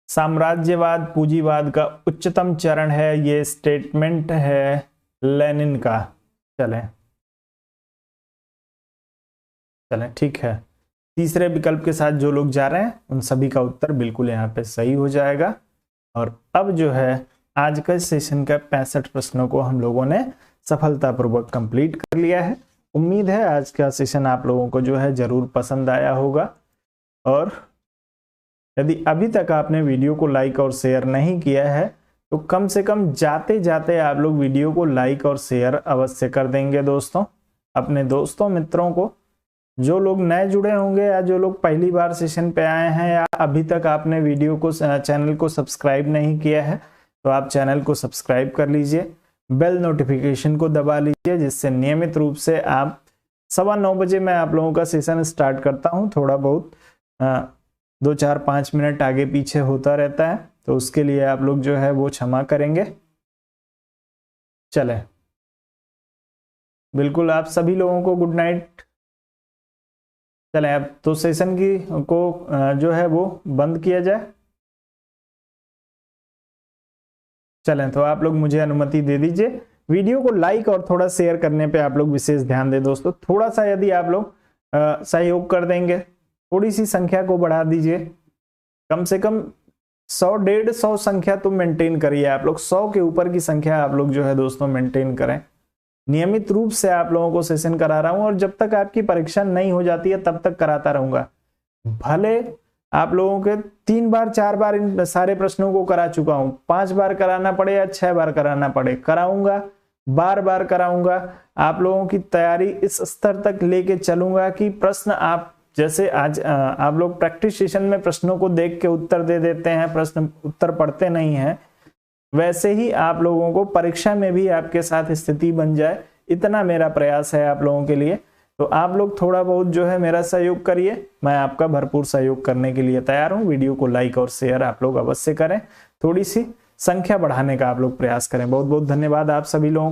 साम्राज्यवाद पूंजीवाद का उच्चतम चरण है, ये स्टेटमेंट है लेनिन का। चलें ठीक है। तीसरे विकल्प के साथ जो लोग जा रहे हैं उन सभी का उत्तर बिल्कुल यहाँ पे सही हो जाएगा। और अब जो है आज का सेशन का 65 प्रश्नों को हम लोगों ने सफलतापूर्वक कंप्लीट कर लिया है। उम्मीद है आज का सेशन आप लोगों को जो है जरूर पसंद आया होगा। और यदि अभी तक आपने वीडियो को लाइक और शेयर नहीं किया है तो कम से कम जाते जाते आप लोग वीडियो को लाइक और शेयर अवश्य कर देंगे दोस्तों। अपने दोस्तों मित्रों को, जो लोग नए जुड़े होंगे या जो लोग पहली बार सेशन पे आए हैं या अभी तक आपने वीडियो को चैनल को सब्सक्राइब नहीं किया है तो आप चैनल को सब्सक्राइब कर लीजिए, बेल नोटिफिकेशन को दबा लीजिए, जिससे नियमित रूप से आप 9:15 बजे मैं आप लोगों का सेशन स्टार्ट करता हूं। थोड़ा बहुत 2, 4, 5 मिनट आगे पीछे होता रहता है, तो उसके लिए आप लोग जो है वो क्षमा करेंगे। चले, बिल्कुल आप सभी लोगों को गुड नाइट। चले, अब तो सेशन की को जो है वो बंद किया जाए। चलें, तो आप लोग मुझे अनुमति दे दीजिए। वीडियो को लाइक और थोड़ा शेयर करने पे आप लोग विशेष ध्यान दें दोस्तों। थोड़ा सा यदि आप लोग सहयोग कर देंगे, थोड़ी सी संख्या को बढ़ा दीजिए, कम से कम 100-150 संख्या तो मेंटेन करिए आप लोग। 100 के ऊपर की संख्या आप लोग जो है दोस्तों मेंटेन करें। नियमित रूप से आप लोगों को सेशन करा रहा हूं और जब तक आपकी परीक्षा नहीं हो जाती है तब तक कराता रहूंगा। भले आप लोगों के 3 बार 4 बार इन सारे प्रश्नों को करा चुका हूं, 5 बार कराना पड़े या 6 बार कराना पड़े, कराऊंगा, बार बार कराऊंगा। आप लोगों की तैयारी इस स्तर तक लेके चलूंगा कि प्रश्न आप जैसे आज आप लोग प्रैक्टिस सेशन में प्रश्नों को देख के उत्तर दे देते हैं, प्रश्न उत्तर पढ़ते नहीं हैं, वैसे ही आप लोगों को परीक्षा में भी आपके साथ स्थिति बन जाए, इतना मेरा प्रयास है आप लोगों के लिए। तो आप लोग थोड़ा बहुत जो है मेरा सहयोग करिए, मैं आपका भरपूर सहयोग करने के लिए तैयार हूं। वीडियो को लाइक और शेयर आप लोग अवश्य करें, थोड़ी सी संख्या बढ़ाने का आप लोग प्रयास करें। बहुत बहुत धन्यवाद आप सभी लोगों का।